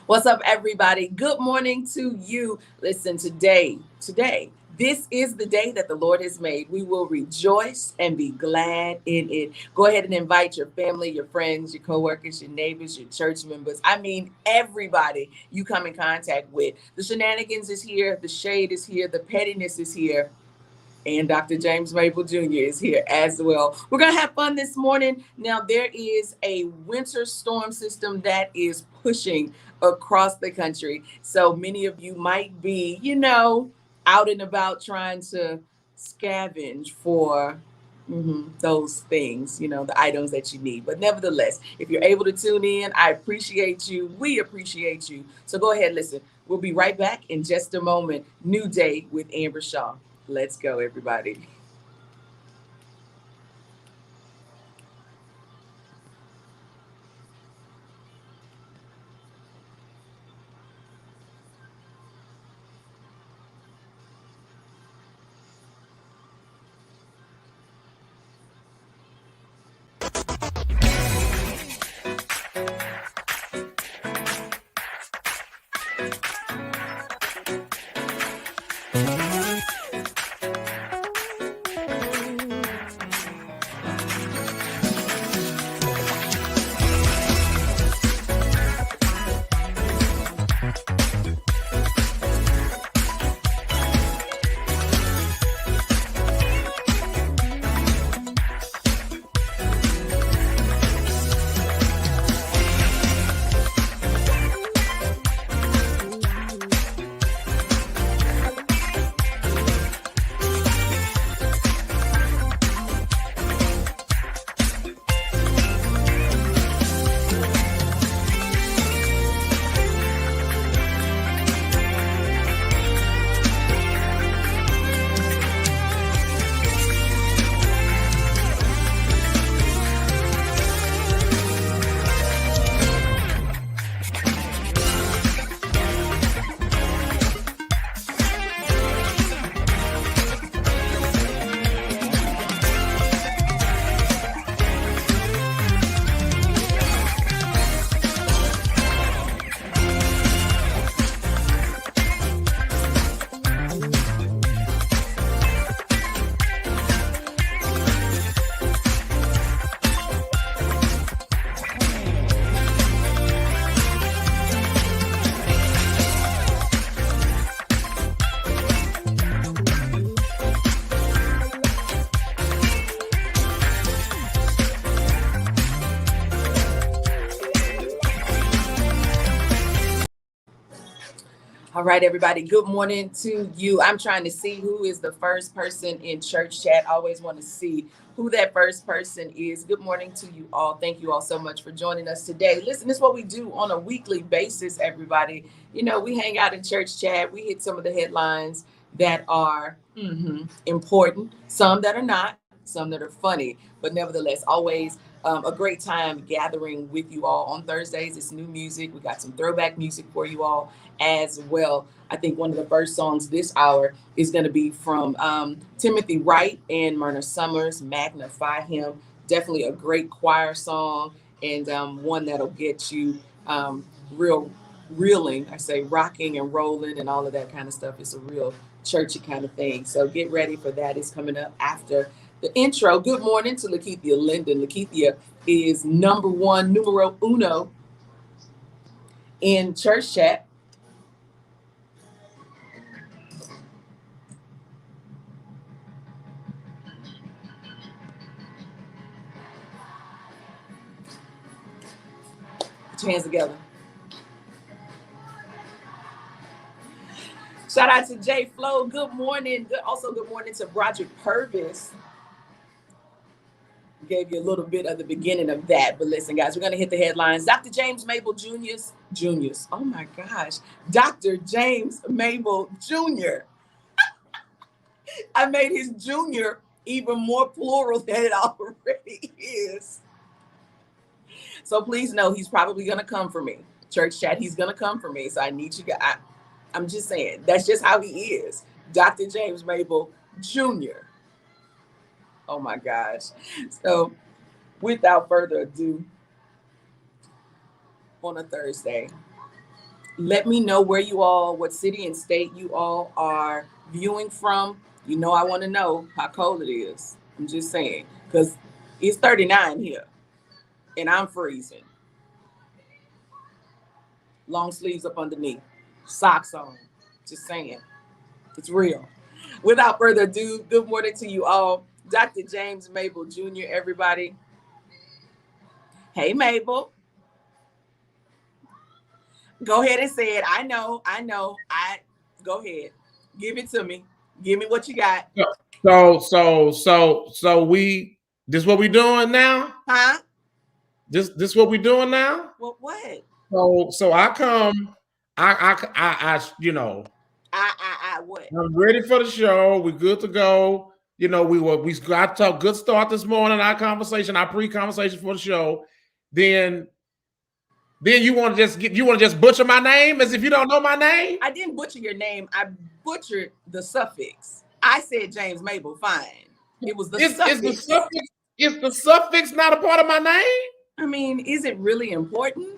What's up, everybody? Good morning to you. Listen, today, this is the day that the Lord has made. We will rejoice and be glad in it. Go ahead and invite your family, your friends, your coworkers, your neighbors, your church members. I mean, everybody you come in contact with. The shenanigans is here, the shade is here, the pettiness is here. And Dr. James Mable Jr. is here as well. We're going to have fun this morning. Now, there is a winter storm system that is pushing across the country. So many of you might be, out and about trying to scavenge for those things, the items that you need. But nevertheless, if you're able to tune in, I appreciate you. We appreciate you. So go ahead, listen. We'll be right back in just a moment. New Day with Amber Shaw. Let's go, everybody. All right, everybody. Good morning to you. I'm trying to see who is the first person in church chat. I always want to see who that first person is. Good morning to you all. Thank you all so much for joining us today. Listen, this is what we do on a weekly basis, everybody. We hang out in church chat. We hit some of the headlines that are important, some that are not, some that are funny, but nevertheless, always a great time gathering with you all. On Thursdays, it's new music. We got some throwback music for you all as well. I think one of the first songs this hour is going to be from Timothy Wright and Myrna Summers, Magnify Him. Definitely a great choir song, and one that'll get you reeling. I say rocking and rolling and all of that kind of stuff. It's a real churchy kind of thing. So get ready for that. It's coming up after the intro. Good morning to Lakithia Linden. Lakithia is numero uno in church chat. Put your hands together. Shout out to Jay Flo. Good morning. Also, good morning to Broderick Purvis. Gave you a little bit of the beginning of that. But listen, guys, we're going to hit the headlines. Dr. James Mable Jr.'s. Oh, my gosh. Dr. James Mable Jr. I made his junior even more plural than it already is. So please know he's probably going to come for me. Church chat, he's going to come for me. So I need you guys. I'm just saying, that's just how he is. Dr. James Mable Jr. Oh my gosh. So without further ado, on a Thursday, Let me know where you all, what city and state you all are viewing from. You know, I want to know how cold it is. I'm just saying, because it's 39 here and I'm freezing. Long sleeves up underneath, socks on. Just saying, it's real. Without further ado, good morning to you all. Dr. James Mable Jr., everybody. Hey, Mable. Go ahead and say it. I know. Go ahead. Give it to me. Give me what you got. So we this what we doing now? Huh? This what we doing now? Well, what? So I come, you know, What? I'm ready for the show. We good to go. You know, we got to good start this morning. Our conversation, our pre-conversation for the show. Then you want to just butcher my name as if you don't know my name? I didn't butcher your name. I butchered the suffix. I said James Mable. Fine. It was the suffix. Is the suffix not a part of my name? I mean, is it really important?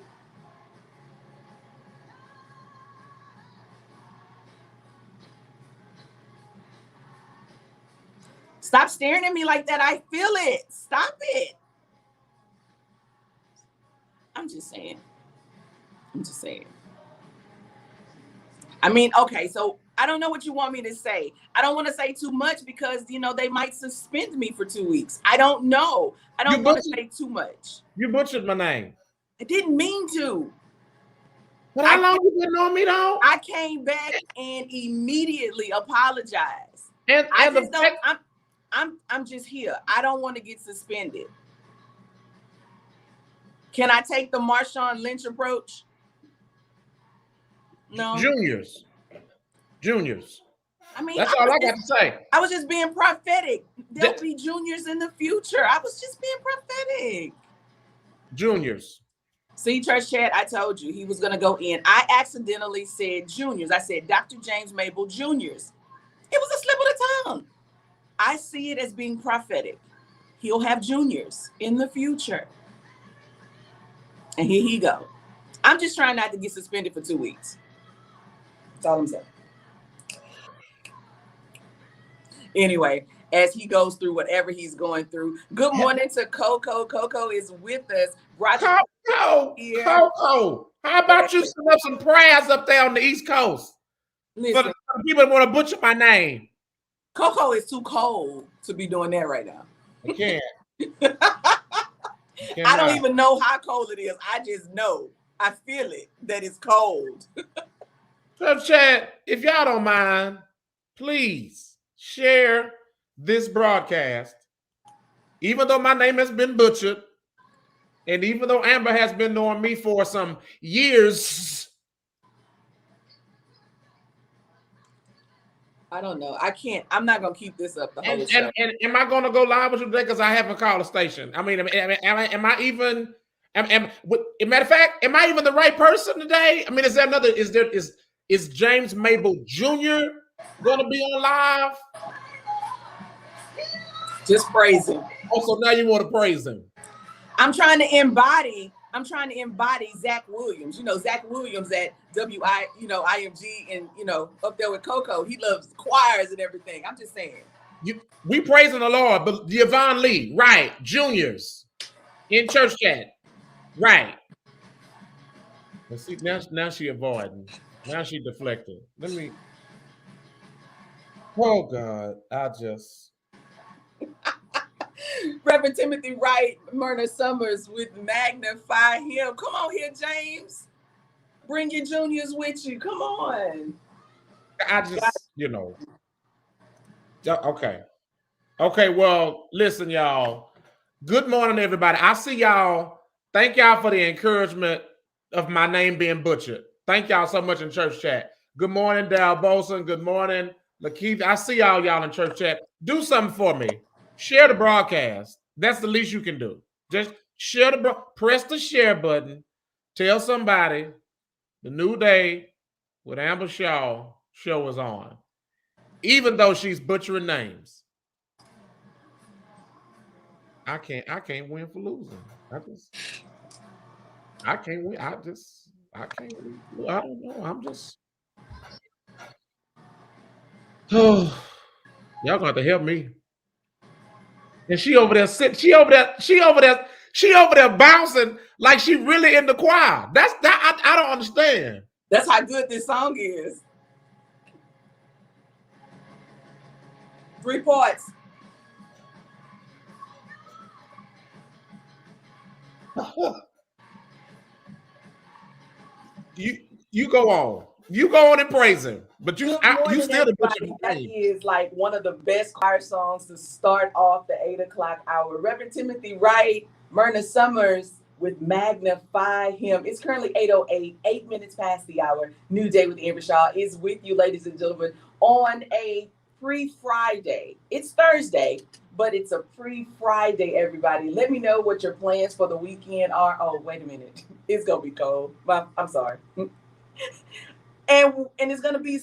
Stop staring at me like that. I feel it. Stop it. I'm just saying. I mean, okay, so I don't know what you want me to say. I don't want to say too much because, you know, they might suspend me for 2 weeks. I don't know. I don't want to say too much. You butchered my name. I didn't mean to. But how long you been on me, though? I came back and immediately apologized. I'm just here. I don't want to get suspended. Can I take the Marshawn Lynch approach? No. Juniors. I mean, that's all I got to say. I was just being prophetic. There'll be juniors in the future. I was just being prophetic. Juniors. See, church chat, I told you he was going to go in. I accidentally said juniors. I said Dr. James Mable Juniors. It was a slip of the tongue. I see it as being prophetic. He'll have juniors in the future. And here he go. I'm just trying not to get suspended for 2 weeks. That's all I'm saying. Anyway, as he goes through whatever he's going through. Good morning to Coco. Coco is with us. Coco, how about you send up some prayers up there on the East Coast? Listen, for the people that want to butcher my name. Coco is too cold to be doing that right now. I can't. I don't even know how cold it is. I just know. I feel it that it's cold. So, chat, if y'all don't mind, please share this broadcast. Even though my name has been butchered, and even though Amber has been knowing me for some years, I don't know. I can't. I'm not gonna keep this up the whole show. And am I gonna go live with you today? Because I haven't called a station. I mean, am I even? Matter of fact, am I even the right person today? I mean, is there another? Is James Mable Jr. gonna be on live? Just praise him. Also, now you want to praise him. I'm trying to embody Zach Williams. You know, Zach Williams at IMG and, up there with Coco. He loves choirs and everything. I'm just saying. We praising the Lord, but Yvonne Lee, right. Juniors in church chat. Right. Let's see, now she avoiding. Now she deflecting. Oh God, I just... Reverend Timothy Wright, Myrna Summers with Magnify Him. Come on here, James. Bring your juniors with you. Come on. I just, Okay. Okay, well, listen, y'all. Good morning, everybody. I see y'all. Thank y'all for the encouragement of my name being butchered. Thank y'all so much in church chat. Good morning, Dal Bolson. Good morning, Lakeith. I see y'all in church chat. Do something for me. Share the broadcast. That's the least you can do. Just share press the share button. Tell somebody the New Day with Amber Shaw show is on. Even though she's butchering names. I can't win for losing. I can't win. I can't. I don't know. I'm just. Oh, y'all gonna have to help me. And she over there sitting. She over there bouncing like she really in the choir. That's that. I don't understand. That's how good this song is. 3 parts. you you go on. You go on and praise him. But Good you morning, still the butcher everybody. of the That name. is like one of the best choir songs to start off the 8 o'clock hour. Reverend Timothy Wright, Myrna Summers with Magnify Him. It's currently 8:08, 8 minutes past the hour. New Day with Amber Shaw is with you, ladies and gentlemen, on a free Friday. It's Thursday, but it's a free Friday, everybody. Let me know what your plans for the weekend are. Oh, wait a minute. It's going to be cold. I'm sorry. And it's gonna be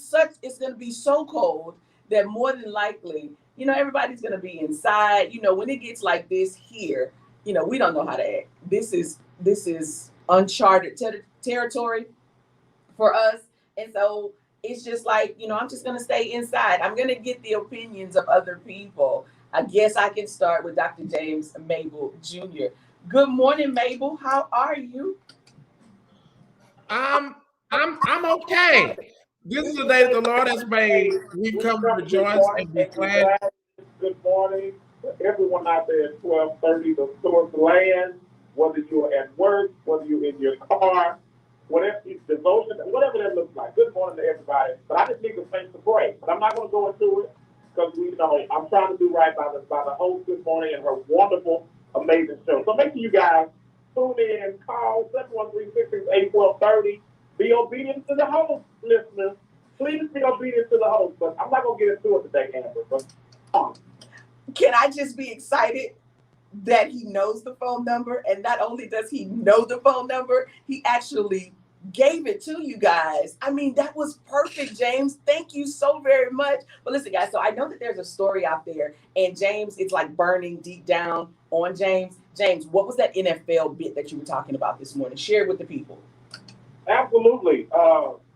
so cold that more than likely, everybody's gonna be inside. When it gets like this here, we don't know how to act. This is uncharted territory for us. And so it's just like, I'm just gonna stay inside. I'm gonna get the opinions of other people. I guess I can start with Dr. James Mable Jr. Good morning, Mable. How are you? I'm I'm okay. This is the day that the Lord has made. We've come to rejoice and be glad. Good morning to everyone out there at 12:30, the source land, whether you're at work, whether you're in your car, whatever devotion, whatever that looks like. Good morning to everybody. But I just need to thank the praise. But I'm not going to go into it because we know I'm trying to do right by the host this morning and her wonderful, amazing show. So make sure you guys tune in, call 713-668-1230. Be obedient to the host, listeners. Please be obedient to the host. But I'm not going to get into it today, Amber. But Can I just be excited that he knows the phone number? And not only does he know the phone number, he actually gave it to you guys. I mean, that was perfect, James. Thank you so very much. But listen, guys, so I know that there's a story out there, and James, it's like burning deep down on James. James, what was that NFL bit that you were talking about this morning? Share it with the people. absolutely.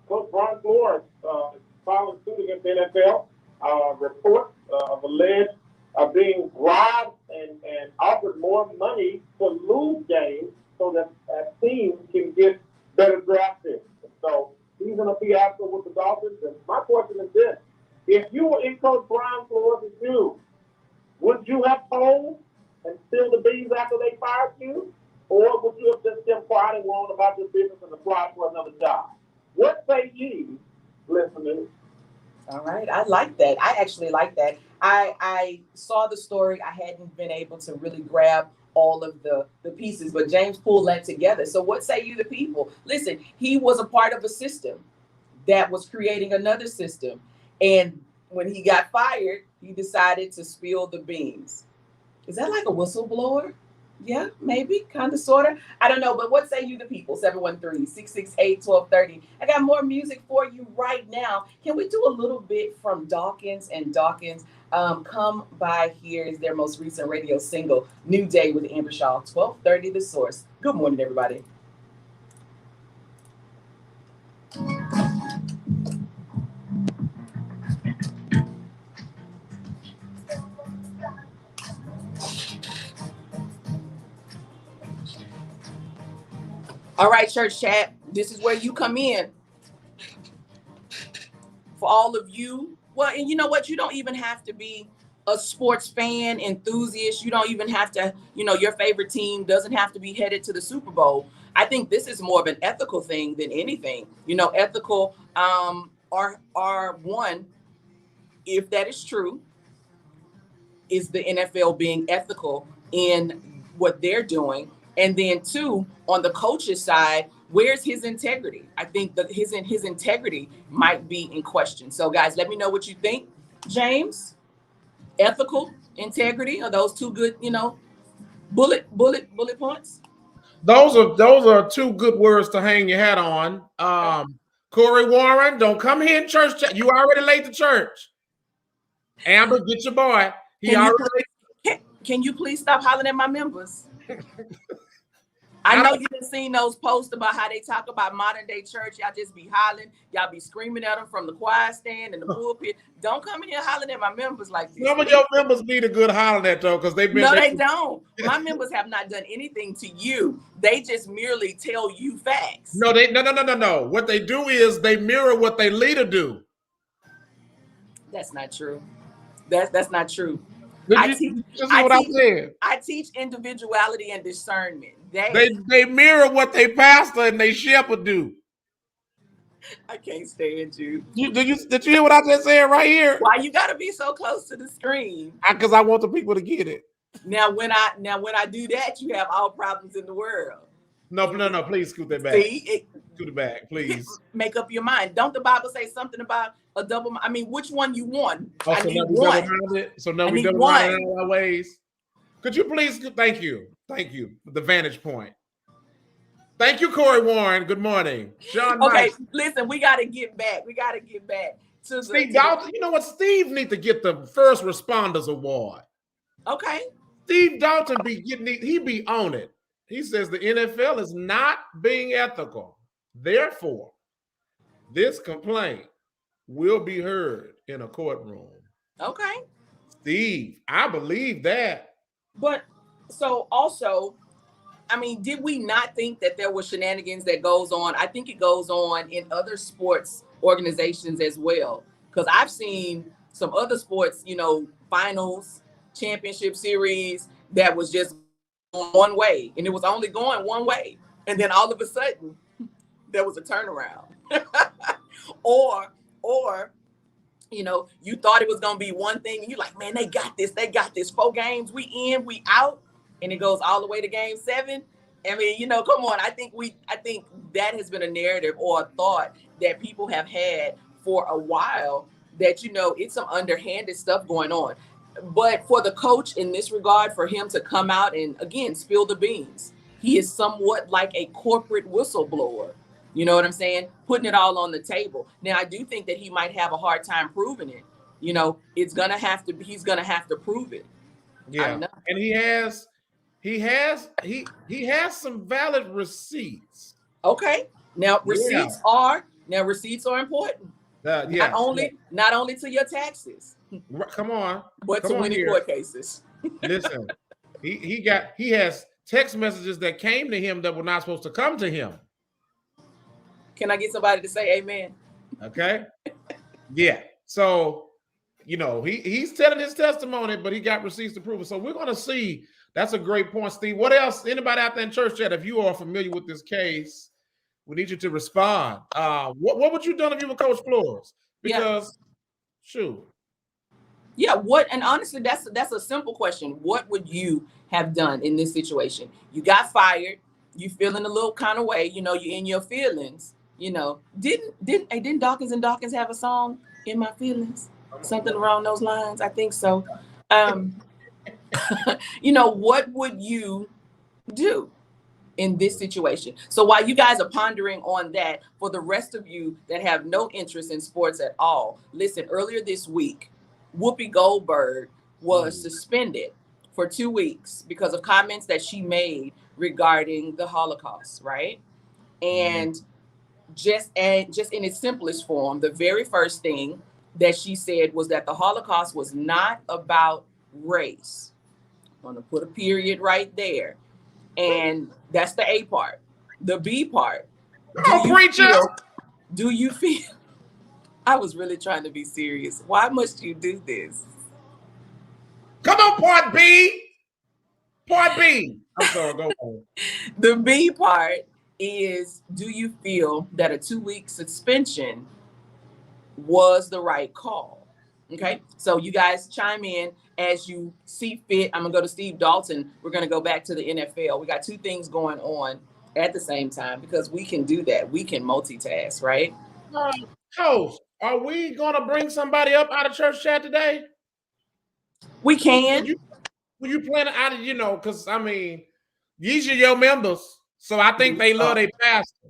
Coach Brian Flores filing suit against the NFL. Reports of alleged being bribed and offered more money to lose games so that teams can get better draft picks. So he's in a fiasco with the Dolphins. And my question is this: if you were in Coach Brian Flores' shoes, would you have told and spilled the beans after they fired you? Or would you have just kept quiet and won about your business and applied for another job? What say ye, listeners? All right. I like that. I actually like that. I saw the story. I hadn't been able to really grab all of the pieces, but James pulled that together. So what say you, the people? Listen, he was a part of a system that was creating another system. And when he got fired, he decided to spill the beans. Is that like a whistleblower? Yeah, maybe, kind of, sort of. I don't know, but what say you, the people? 713-668-1230. I got more music for you right now. Can we do a little bit from Dawkins and Dawkins? Come by here is their most recent radio single, New Day with Amber Shaw, 1230 The Source. Good morning, everybody. All right, church chat, this is where you come in. For all of you, well, and you know what? You don't even have to be a sports fan, enthusiast. You don't even have to, your favorite team doesn't have to be headed to the Super Bowl. I think this is more of an ethical thing than anything. Ethical are one, if that is true, is the NFL being ethical in what they're doing? And then two, on the coach's side, where's his integrity? I think that his integrity might be in question. So guys, let me know what you think. James, ethical, integrity, are those two good, bullet points? Those are two good words to hang your hat on. Corey Warren, don't come here in church. You already late to church. Amber, get your boy. He Can you already. please, can you please stop hollering at my members? I know you done seen those posts about how they talk about modern day church. Y'all just be hollering. Y'all be screaming at them from the choir stand and the pulpit. Don't come in here hollering at my members like this. Some of your members need a good hollering at though, because they've been. No, they don't. My members have not done anything to you. They just merely tell you facts. No. What they do is they mirror what their leader do. That's not true. That's not true. I teach individuality and discernment. They mirror what they pastor and they shepherd do. I can't stand you. Did you hear what I just said right here? Why you gotta be so close to the screen? Because I want the people to get it. Now when I do that, you have all problems in the world. No, please scoot that back. Scoot it back, please. Make up your mind. Don't the Bible say something about a double? I mean, which one you want? Oh, I need one. So now we double-minded in all our ways. Could you please? Thank you for the vantage point. Thank you, Corey Warren. Good morning, Sean. Okay, listen, we got to get back. To Steve Dalton. You know what? Steve needs to get the First Responders Award. Okay. Steve Dalton he be on it. He says the NFL is not being ethical. Therefore, this complaint will be heard in a courtroom. Okay. Steve, I believe that. But so also, I mean, did we not think that there were shenanigans that goes on? I think it goes on in other sports organizations as well. Because I've seen some other sports, finals, championship series that was just going one way, and it was only going one way, and then all of a sudden there was a turnaround. or you thought it was going to be one thing and you're like, man, they got this 4 games, we in, we out, and it goes all the way to game 7. I mean, come on. I think that has been a narrative or a thought that people have had for a while, that it's some underhanded stuff going on. But for the coach in this regard, for him to come out and again spill the beans, he is somewhat like a corporate whistleblower. You know what I'm saying? Putting it all on the table. Now, I do think that he might have a hard time proving it. He's gonna have to prove it. Yeah, and he has some valid receipts. Okay. Now receipts are important. Not only to your taxes. Come on. But to winning court cases. Listen, he has text messages that came to him that were not supposed to come to him. Can I get somebody to say amen? Okay. Yeah. So, he's telling his testimony, but he got receipts to prove it. So we're going to see. That's a great point, Steve. What else? Anybody out there in church chat, if you are familiar with this case, we need you to respond. What would you done if you were Coach Flores? Because, shoot. Yeah, and honestly, that's a simple question. What would you have done in this situation? You got fired. You feeling a little kind of way. You're in your feelings. Didn't Dawkins and Dawkins have a song, In My Feelings? Something around those lines. I think so. What would you do in this situation? So while you guys are pondering on that, for the rest of you that have no interest in sports at all, listen, earlier this week, Whoopi Goldberg was suspended for 2 weeks because of comments that she made regarding the Holocaust, right? And just in its simplest form, the very first thing that she said was that the Holocaust was not about race. I'm going to put a period right there. And that's the A part. The B part. Do you feel? I was really trying to be serious. Why must you do this? Come on, part B. Part B. I'm sorry, go on. The B part is, do you feel that a 2-week suspension was the right call? Okay, so you guys chime in as you see fit. I'm gonna go to Steve Dalton. We're gonna go back to the NFL. We got 2 things going on at the same time because we can do that. We can multitask, right? Coach, are we gonna bring somebody up out of church chat today? We can. Will you plan it out of, because I mean, these are your members, so I think they love their pastor.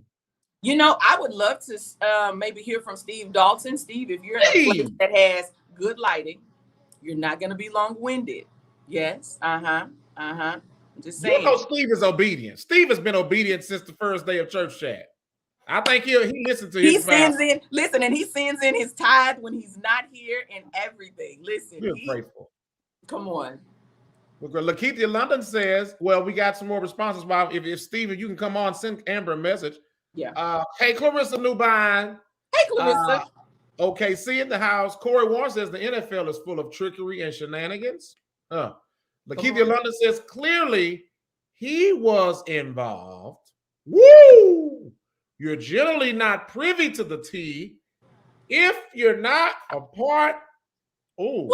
I would love to maybe hear from Steve Dalton. Steve, if you're in a place that has good lighting, you're not going to be long-winded. Yes. Just saying. You know Steve is obedient. Steve has been obedient since the first day of church chat. I think he listens to his sends in, listen, and he sends in his tithe when he's not here and everything. Listen, You're grateful. Come on. Lakeithia London says, well, we got some more responses. If Steve, if you can come on, send Amber a message. Yeah. Hey, Clarissa Newbine. Hey, Clarissa. OKC in the house. Corey Warren says the NFL is full of trickery and shenanigans. Lakeithia London says, clearly he was involved. Woo! You're generally not privy to the tea if you're not a part. Oh,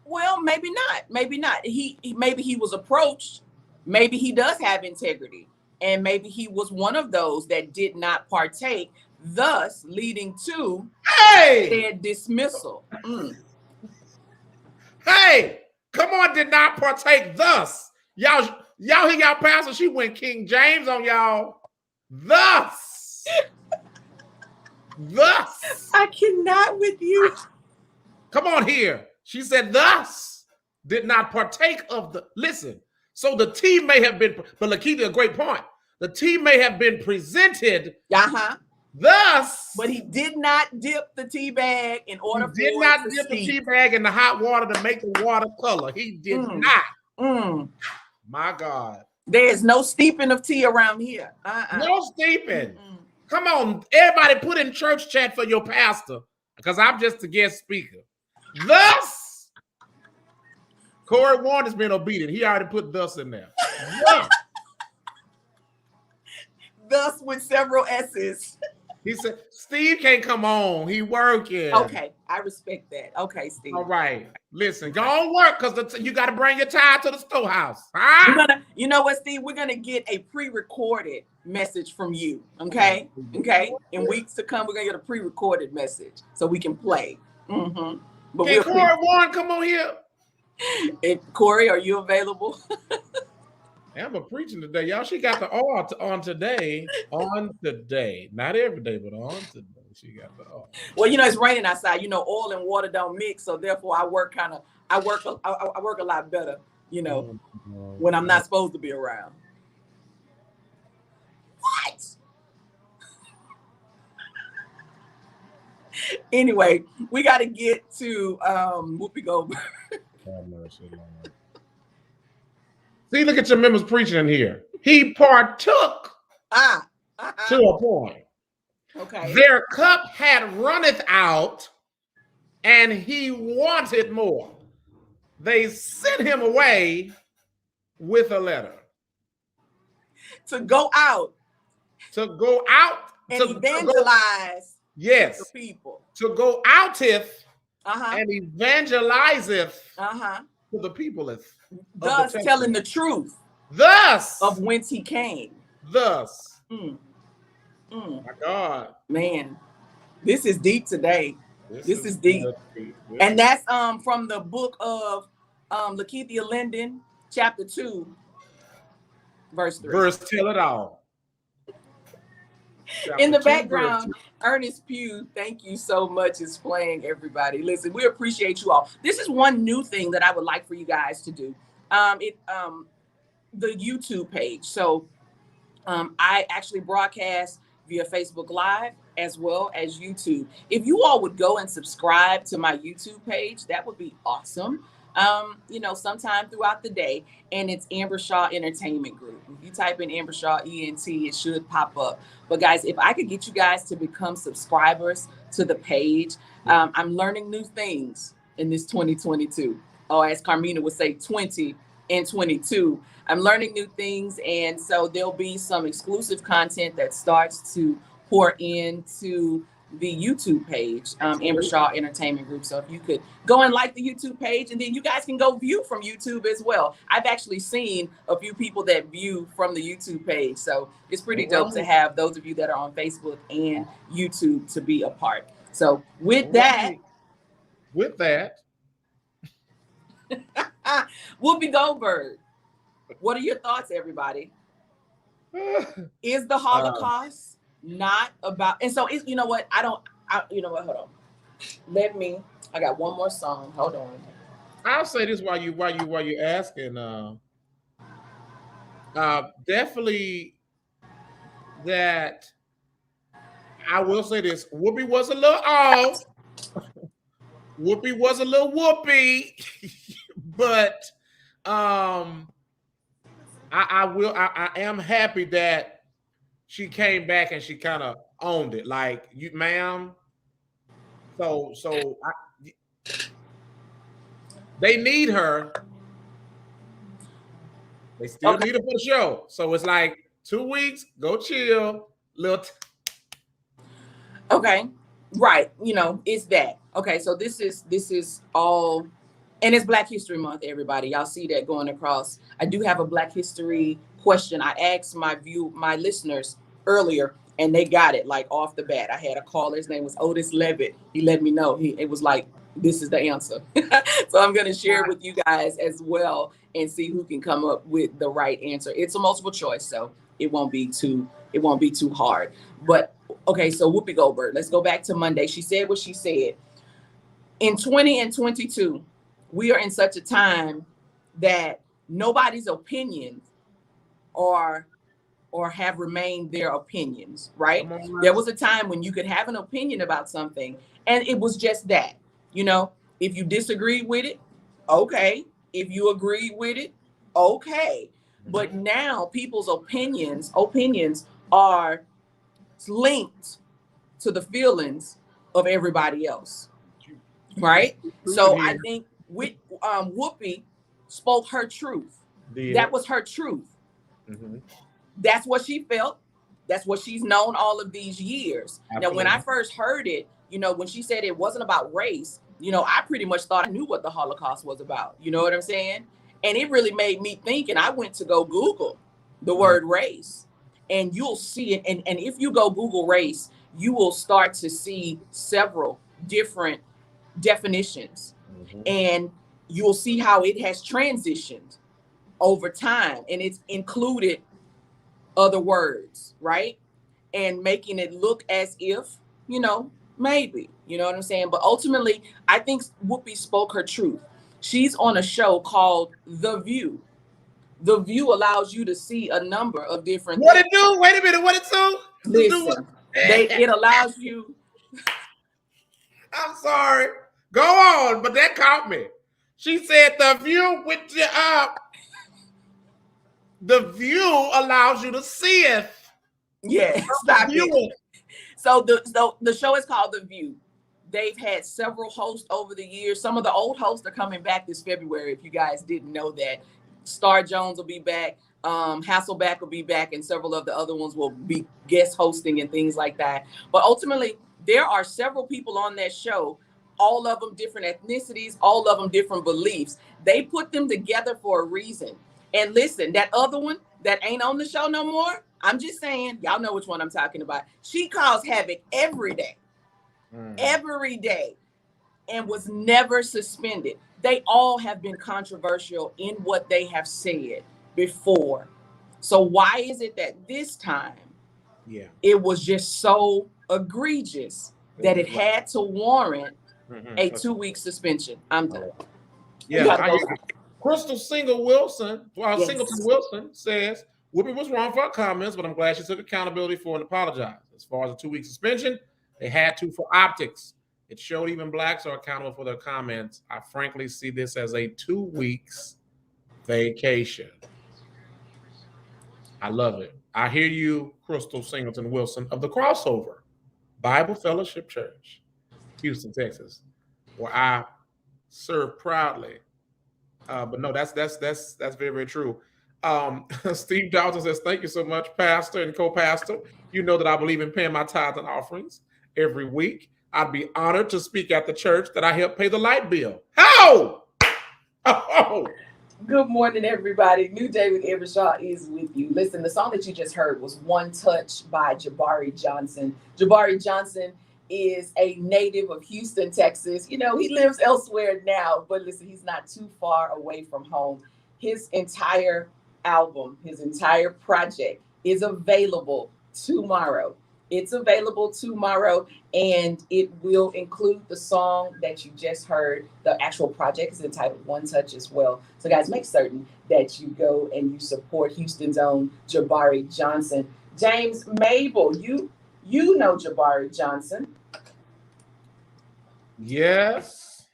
well, maybe not. Maybe not. Maybe he was approached. Maybe he does have integrity, and maybe he was one of those that did not partake, thus leading to their dismissal. Hey, come on, did not partake thus. Y'all hear y'all pastor? She went King James on y'all. Thus. I cannot with you. Come on here. She said, thus did not partake of the. Listen, so the tea may have been, but Lakeithia, a great point. The tea may have been presented. Thus. But he did not dip the tea bag in order He did not dip the tea bag in the hot water to make the water color. He did not. My God. There is no steeping of tea around here. No steeping. Come on, everybody put in church chat for your pastor, because I'm just a guest speaker. Thus, Corey Warren has been obedient. He already put thus in there. Thus with several S's. He said, Steve can't come on. He working. Okay, I respect that. Okay, Steve. All right. Listen, go on work, because you got to bring your tithe to the storehouse. Huh? You know what, Steve? We're going to get a pre-recorded message from you, okay? Okay? In weeks to come, we're going to get a pre-recorded message so we can play. But can Corey Warren come on here? Corey, are you available? I'm preaching today, y'all. She got the R on today. On today, not every day, but on today, she got the R. Well, you know it's raining outside. You know, oil and water don't mix, so therefore I work a lot better. You know, when I'm not supposed to be around. What? Anyway, we got to get to Whoopi Goldberg. See, look at your members preaching in here. He partook to a point. Okay. Their cup had runneth out, and he wanted more. They sent him away with a letter. To go out. To go out. And evangelize the people. To go outeth and evangelizeth to the peopleth. Thus telling the truth. Thus. Of whence he came. Thus. My God. Man, this is deep today. This is deep. And that's from the book of Lakeithia Linden, chapter 2, verse 3. Verse tell it all. In the background, Ernest Pugh, thank you so much, is playing, everybody. Listen, we appreciate you all. This is one new thing that I would like for you guys to do. The YouTube page. So I actually broadcast via Facebook Live as well as YouTube. If you all would go and subscribe to my YouTube page, that would be awesome. You know, sometime throughout the day, and it's Amber Shaw Entertainment Group. If you type in Amber Shaw ENT, it should pop up. But guys, if I could get you guys to become subscribers to the page, I'm learning new things in this 2022. Or as Carmina would say, 20 and 22. I'm learning new things, and so there'll be some exclusive content that starts to pour into the YouTube page, Amber Shaw Entertainment Group. So if you could go and like the YouTube page, and then you guys can go view from YouTube as well. I've actually seen a few people that view from the YouTube page. So it's pretty dope to have those of you that are on Facebook and YouTube to be a part. So with that. Whoopi Goldberg, what are your thoughts, everybody? Is the Holocaust not about, and so you know what, you know what, hold on, I got one more song, hold on. I'll say this while you asking, Definitely that I will say this. Whoopi was a little off. Whoopi was a little whoopee, but I am happy that she came back and she kind of owned it. Like you, ma'am. They need her. They still need her for the show. So it's like 2 weeks, go chill, Okay. Right. You know, it's that. Okay. So this is all, and it's Black History Month, everybody. Y'all see that going across. I do have a Black History question. I asked my listeners earlier, and they got it like off the bat. I had a caller. His name was Otis Levitt. He let me know. It was like, this is the answer. So I'm going to share it with you guys as well and see who can come up with the right answer. It's a multiple choice, so it won't be too hard. But okay, so Whoopi Goldberg, let's go back to Monday. She said what she said. In 20 and 22, we are in such a time that nobody's opinions are or have remained their opinions, right? There was a time when you could have an opinion about something and it was just that, you know, if you disagree with it, okay. If you agree with it, okay. But now people's opinions are linked to the feelings of everybody else, right? So I think with Whoopi spoke her truth. That was her truth. That's what she felt. That's what she's known all of these years. Absolutely. Now, when I first heard it, you know, when she said it wasn't about race, you know, I pretty much thought I knew what the Holocaust was about. You know what I'm saying? And it really made me think, and I went to go Google the word race, and you'll see it. And if you go Google race, you will start to see several different definitions, and you'll see how it has transitioned over time, and it's included other words, right? And making it look as if, you know, maybe, you know what I'm saying? But ultimately, I think Whoopi spoke her truth. She's on a show called The View. The View allows you to see a number of different things. It do? Wait a minute, what it do? Listen, it allows you. I'm sorry. Go on, but that caught me. She said The View with you up. The View allows you to see it. Yeah, stop it. So the show is called The View. They've had several hosts over the years. Some of the old hosts are coming back this February, if you guys didn't know that. Star Jones will be back. Hasselback will be back, and several of the other ones will be guest hosting and things like that. But ultimately, there are several people on that show, all of them different ethnicities, all of them different beliefs. They put them together for a reason. And listen, that other one that ain't on the show no more, I'm just saying, y'all know which one I'm talking about. She caused havoc every day, and was never suspended. They all have been controversial in what they have said before. So why is it that this time it was just so egregious that it had to warrant a 2-week suspension? I'm done. Yeah. Crystal Singleton Wilson says, Whoopi was wrong for her comments, but I'm glad she took accountability for and apologized. As far as a 2-week suspension, they had to for optics. It showed even blacks are accountable for their comments. I frankly see this as a 2 weeks vacation. I love it. I hear you, Crystal Singleton Wilson of the Crossover Bible Fellowship Church, Houston, Texas, where I serve proudly. But no, that's very, very true. Steve Dawson says, thank you so much, Pastor and co-pastor. You know that I believe in paying my tithes and offerings every week. I'd be honored to speak at the church that I help pay the light bill. How? Oh. Good morning, everybody. New Day with Evershaw is with you. Listen, the song that you just heard was One Touch by Jabari Johnson. Jabari Johnson is a native of Houston, Texas. You know, he lives elsewhere now, but listen, he's not too far away from home. His entire album, his entire project is available tomorrow It's available tomorrow, and it will include the song that you just heard. The actual project is entitled One Touch as well. So, guys, make certain that you go and you support Houston's own Jabari Johnson. James, Mable, you know Jabari Johnson. Yes,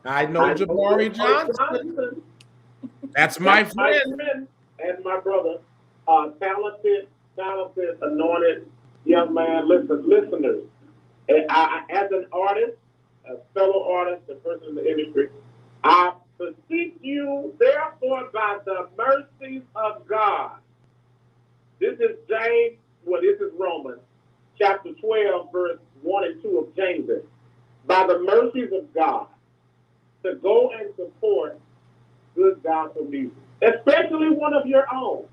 I know Jabari Johnson. That's my friend and my brother. Talented, anointed young man. Listeners. And as an artist, a fellow artist, a person in the industry, I beseech you, therefore, by the mercies of God. This is James. Well, this is Romans, chapter 12, verse 1 and 2 of James. By the mercies of God, to go and support good gospel music, especially one of your own.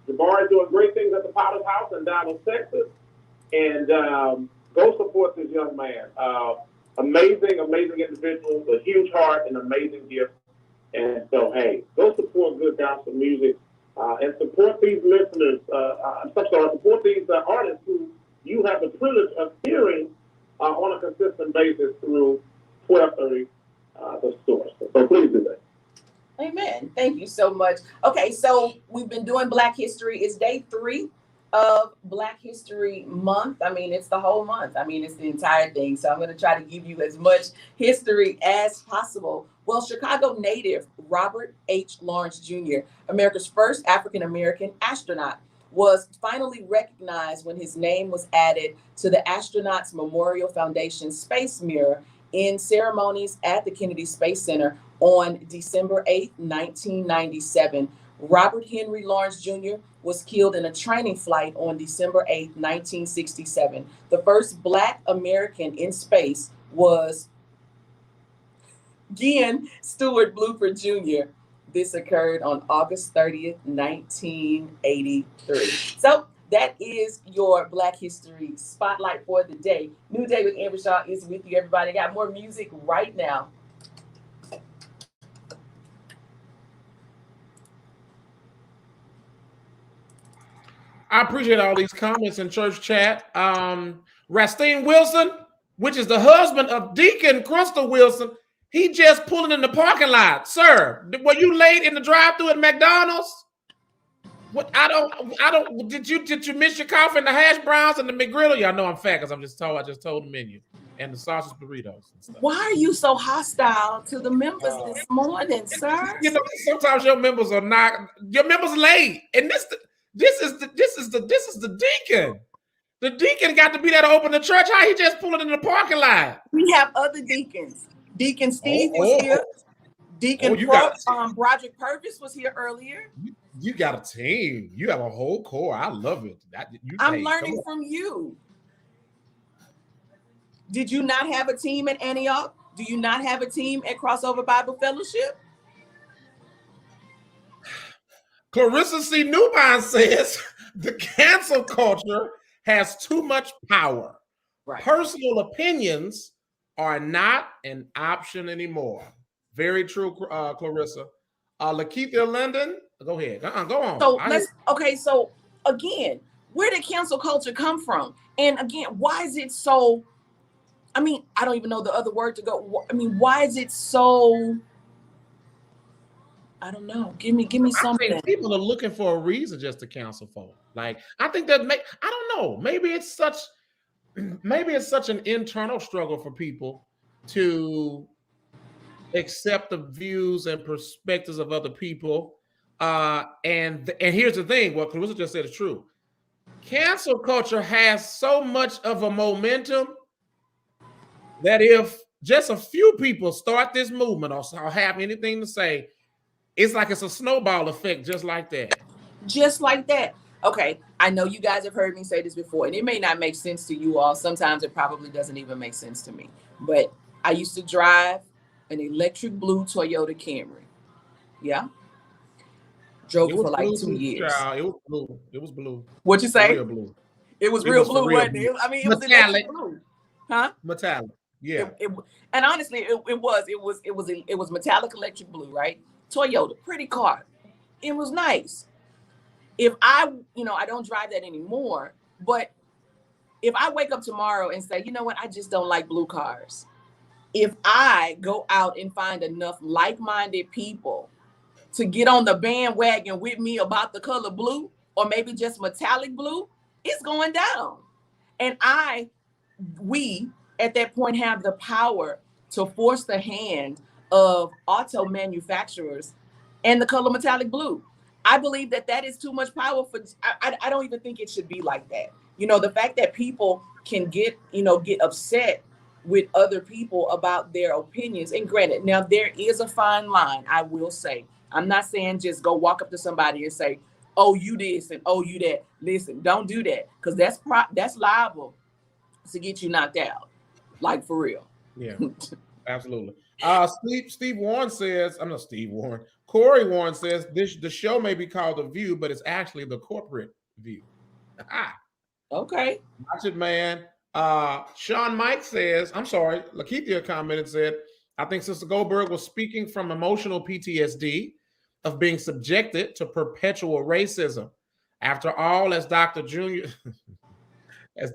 Jabari is doing great things at the Potter's House in Dallas, Texas, and go support this young man. Amazing individual, a huge heart, and amazing gift. And so, hey, go support good gospel music and support these listeners. Support these artists who you have the privilege of hearing on a consistent basis through 1230, the source. So please do that. Amen. Thank you so much. Okay, so we've been doing Black History. It's day 3 of Black History Month. I mean, it's the whole month. I mean, it's the entire thing. So I'm going to try to give you as much history as possible. Well, Chicago native Robert H. Lawrence Jr., America's first African-American astronaut, was finally recognized when his name was added to the Astronauts Memorial Foundation Space Mirror in ceremonies at the Kennedy Space Center on December 8, 1997. Robert Henry Lawrence Jr. was killed in a training flight on December 8, 1967. The first Black American in space was Gian Stewart Bluford Jr. This occurred on August 30th, 1983. So that is your Black History Spotlight for the day. New Day with Amber Shaw is with you, everybody. Got more music right now. I appreciate all these comments in church chat. Rastine Wilson, which is the husband of Deacon Crystal Wilson, he just pulling in the parking lot. Sir, were you late in the drive-thru at McDonald's? What I don't. Did you miss your coffee and the hash browns and the McGriddle? Y'all know I'm fat because I just told the menu and the sausage burritos and stuff. Why are you so hostile to the members this morning, sir? You know, sometimes your members are not. Your members late, and this is the deacon. The deacon got to be there to open the church. How he just pulling in the parking lot? We have other deacons. Deacon Steve was here. Deacon Broderick Purvis was here earlier. You got a team. You have a whole core. I love it. I'm learning from you. Did you not have a team at Antioch? Do you not have a team at Crossover Bible Fellowship? Clarissa C. Newbine says the cancel culture has too much power. Right. Personal opinions are not an option anymore. Very true, Clarissa. Lakeithia Linden, go ahead. Go on. So again, where did cancel culture come from? And again, why is it so? I mean, I don't even know the other word to go. I mean, why is it so? I don't know. Give me something. I think people are looking for a reason just to cancel folk. Like, I think that I don't know. Maybe it's such an internal struggle for people to accept the views and perspectives of other people. And here's the thing, what Clarissa just said is true. Cancel culture has so much of a momentum that if just a few people start this movement or have anything to say, it's like it's a snowball effect just like that. Just like that. Okay, I know you guys have heard me say this before, and it may not make sense to you all. Sometimes it probably doesn't even make sense to me. But I used to drive an electric blue Toyota Camry. Yeah. Drove it for like 2 years. It was blue. It was blue. What'd you say? Real blue. It was real blue, wasn't it? I mean, it was electric blue. Huh? Metallic. Yeah. And honestly, it was metallic electric blue, right? Toyota, pretty car. It was nice. If I don't drive that anymore, but if I wake up tomorrow and say, you know what, I just don't like blue cars. If I go out and find enough like-minded people to get on the bandwagon with me about the color blue, or maybe just metallic blue, it's going down. And we at that point have the power to force the hand of auto manufacturers and the color metallic blue. I believe that is too much power for, I don't even think it should be like that. The fact that people can get upset with other people about their opinions. And granted, now there is a fine line, I will say. I'm not saying just go walk up to somebody and say, oh, you this and oh, you that. Listen, don't do that, because that's liable to get you knocked out. Like, for real. Yeah, absolutely. Steve Warren says, I'm not Steve Warren. Corey Warren says the show may be called The View, but it's actually the corporate view. Okay. Watch it, man. Sean Mike says, I'm sorry, Lakeithia commented, said, I think Sister Goldberg was speaking from emotional PTSD of being subjected to perpetual racism. After all, as Dr. Junior says,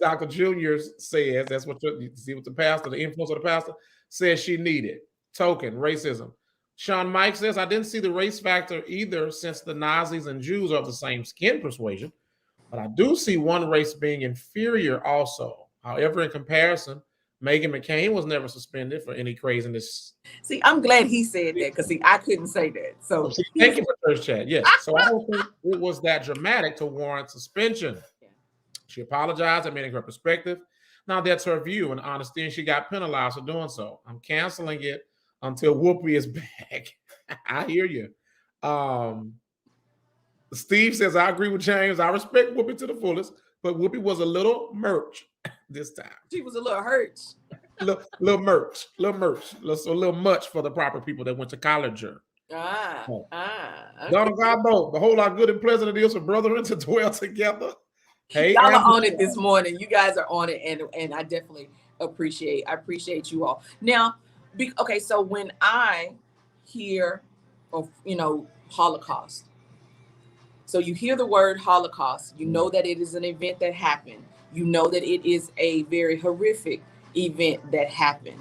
that's what you see what the influence of the pastor says she needed. Token racism. Sean Mike says, I didn't see the race factor either, since the Nazis and Jews are of the same skin persuasion, but I do see one race being inferior also. However, in comparison, Meghan McCain was never suspended for any craziness. See, I'm glad he said that, because I couldn't say that. So thank you for Church Chat. Yes. So I don't think it was that dramatic to warrant suspension. Yeah. She apologized, admitting her perspective. Now that's her view and honesty, and she got penalized for doing so. I'm canceling it until Whoopi is back. I hear you. Steve says, I agree with James. I respect Whoopi to the fullest, but Whoopi was a little merch this time. She was a little hurt. little merch, a little much for the proper people that went to college. Okay. Donald Gabo, the whole lot good and pleasant it is for brethren to dwell together. Hey, y'all are on it this morning. You guys are on it, and I definitely appreciate you all. Now, okay, so when I hear of Holocaust, so you hear the word Holocaust, you know that it is an event that happened. You know that it is a very horrific event that happened.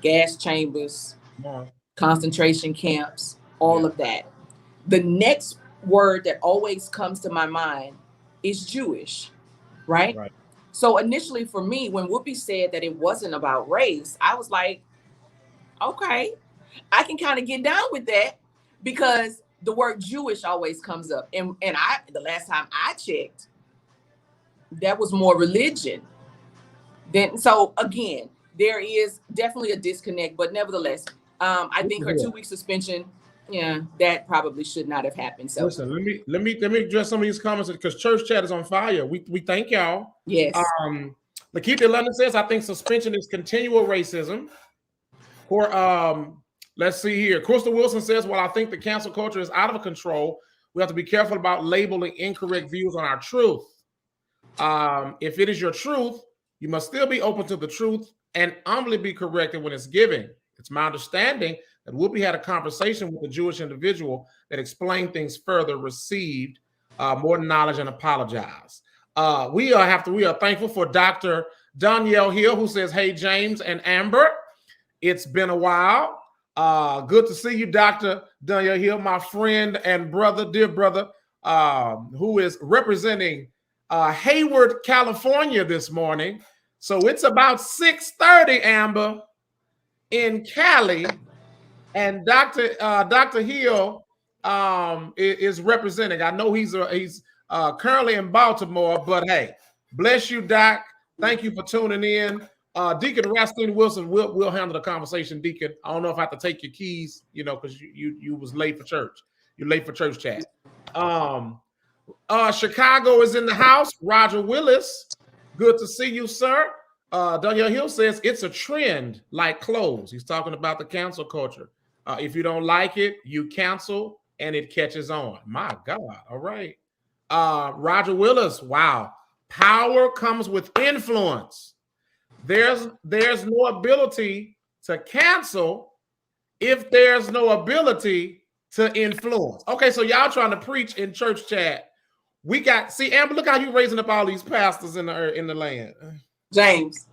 Gas chambers, concentration camps, all of that. The next word that always comes to my mind is Jewish, right? So initially for me, when Whoopi said that it wasn't about race, I was like, okay, I can kind of get down with that, because the word Jewish always comes up. And the last time I checked, that was more religion. So again, there is definitely a disconnect, but nevertheless, I think her 2-week suspension, that probably should not have happened. So listen, let me address some of these comments, because Church Chat is on fire. We thank y'all. Yes. Lakeithia London says, I think suspension is continual racism. Or let's see here. Crystal Wilson says, well, I think the cancel culture is out of control. We have to be careful about labeling incorrect views on our truth. If it is your truth, you must still be open to the truth and humbly be corrected when it's given. It's my understanding that Whoopi had a conversation with a Jewish individual that explained things further, received more knowledge, and apologized. We are thankful for Dr. Danielle Hill, who says, hey, James and Amber, it's been a while. Good to see you, Dr. Danielle Hill, my friend and dear brother, who is representing Hayward, California this morning. So it's about 6:30, Amber, in Cali, and Dr. Hill is representing. I know he's currently in Baltimore, but hey, bless you, Doc. Thank you for tuning in. Deacon Rastine Wilson will handle the conversation. Deacon, I don't know if I have to take your keys, because you was late for church. You're late for church chat. Chicago is in the house. Roger Willis, good to see you, sir. Danielle Hill says it's a trend like clothes. He's talking about the cancel culture. If you don't like it, you cancel and it catches on. My God. All right. Roger Willis, wow. Power comes with influence. There's no ability to cancel if there's no ability to influence. Okay, so y'all trying to preach in church chat We got, see, Amber, look how you raising up all these pastors in the land. James.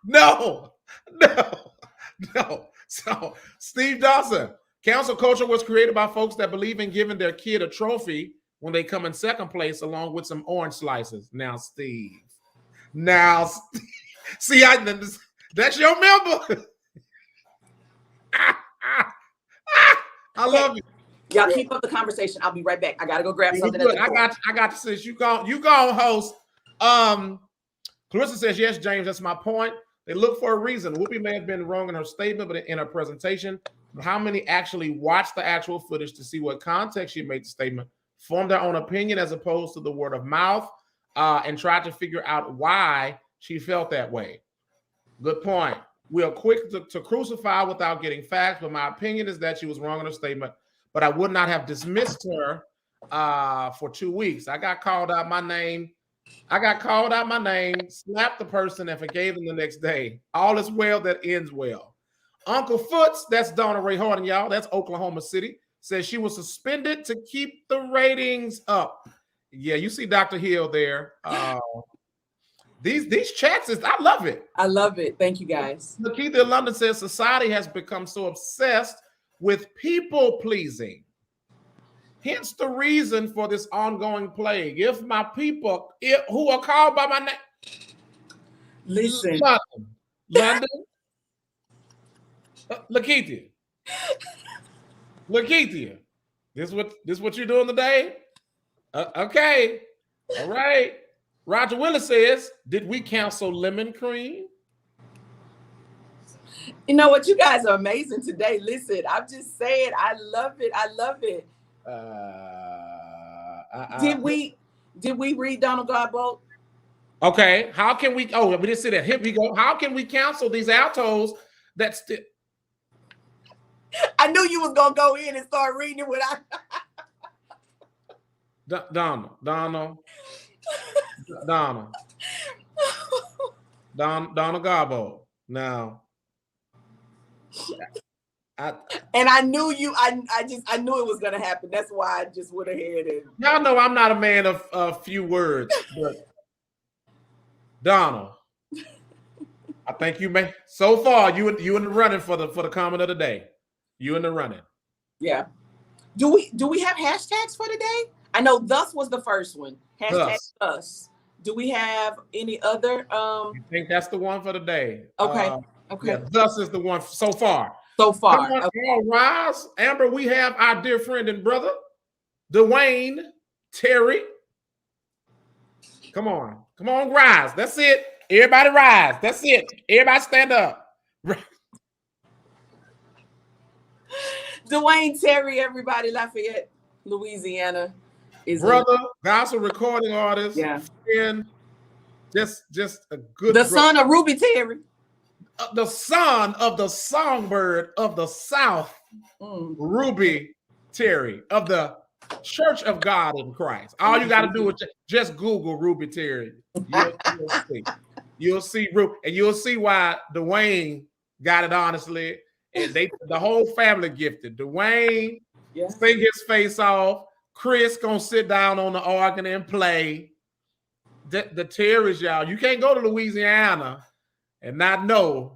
No. So, Steve Dawson, council culture was created by folks that believe in giving their kid a trophy when they come in second place, along with some orange slices. Now, Steve. See, that's your member. I love you. Y'all keep up the conversation. I'll be right back. I gotta go grab something. I got you, sis. You go, host. Clarissa says, yes, James, that's my point. They look for a reason. Whoopi may have been wrong in her statement, but in her presentation, how many actually watched the actual footage to see what context she made the statement, formed their own opinion as opposed to the word of mouth, and tried to figure out why she felt that way? Good point. We are quick to crucify without getting facts, but my opinion is that she was wrong in her statement, but I would not have dismissed her for 2 weeks. I got called out my name, slapped the person, and forgave them the next day. All is well that ends well. Uncle Foots, that's Donna Ray Harden, y'all. That's Oklahoma City. Says she was suspended to keep the ratings up. Yeah, you see Dr. Hill there. These chats I love it. I love it. Thank you, guys. Lakeitha in London says society has become so obsessed with people pleasing. Hence the reason for this ongoing plague. If my people who are called by my name, listen, London, Lakeitha, this what you're doing today? Okay, all right. Roger Willis says, did we cancel lemon cream? You know what? You guys are amazing today. Listen, I'm just saying, I love it. Did we read Donald Godbolt? Okay. How can we? Oh, we didn't see that. Here we go. How can we cancel these altos? That's still. I knew you was gonna go in and start reading it without. Donald Garbo. Now, I knew you. I knew it was gonna happen. That's why I just went ahead and. Y'all know I'm not a man of few words, but Donald, I think you may. So far, you in the running for the comment of the day. You in the running. Yeah. Do we have hashtags for today? I know thus was the first one. Hashtag us. Do we have any other? I think that's the one for the day. Okay. Okay. Yeah, thus is the one so far. So far. Come on, okay. Rise. Amber, we have our dear friend and brother, Dwayne Terry. Come on, rise. That's it. Everybody rise. That's it. Everybody stand up. Dwayne Terry, everybody, Lafayette, Louisiana. Is brother, gospel recording artist, friend, just a good son of Ruby Terry. The son of the songbird of the South, Ruby Terry of the Church of God in Christ. All you got to do is just Google Ruby Terry. You'll see Ruby, and you'll see why Dwayne got it honestly. And the whole family gifted. Dwayne sing his face off. Chris gonna sit down on the organ and play. The Terrys, y'all. You can't go to Louisiana and not know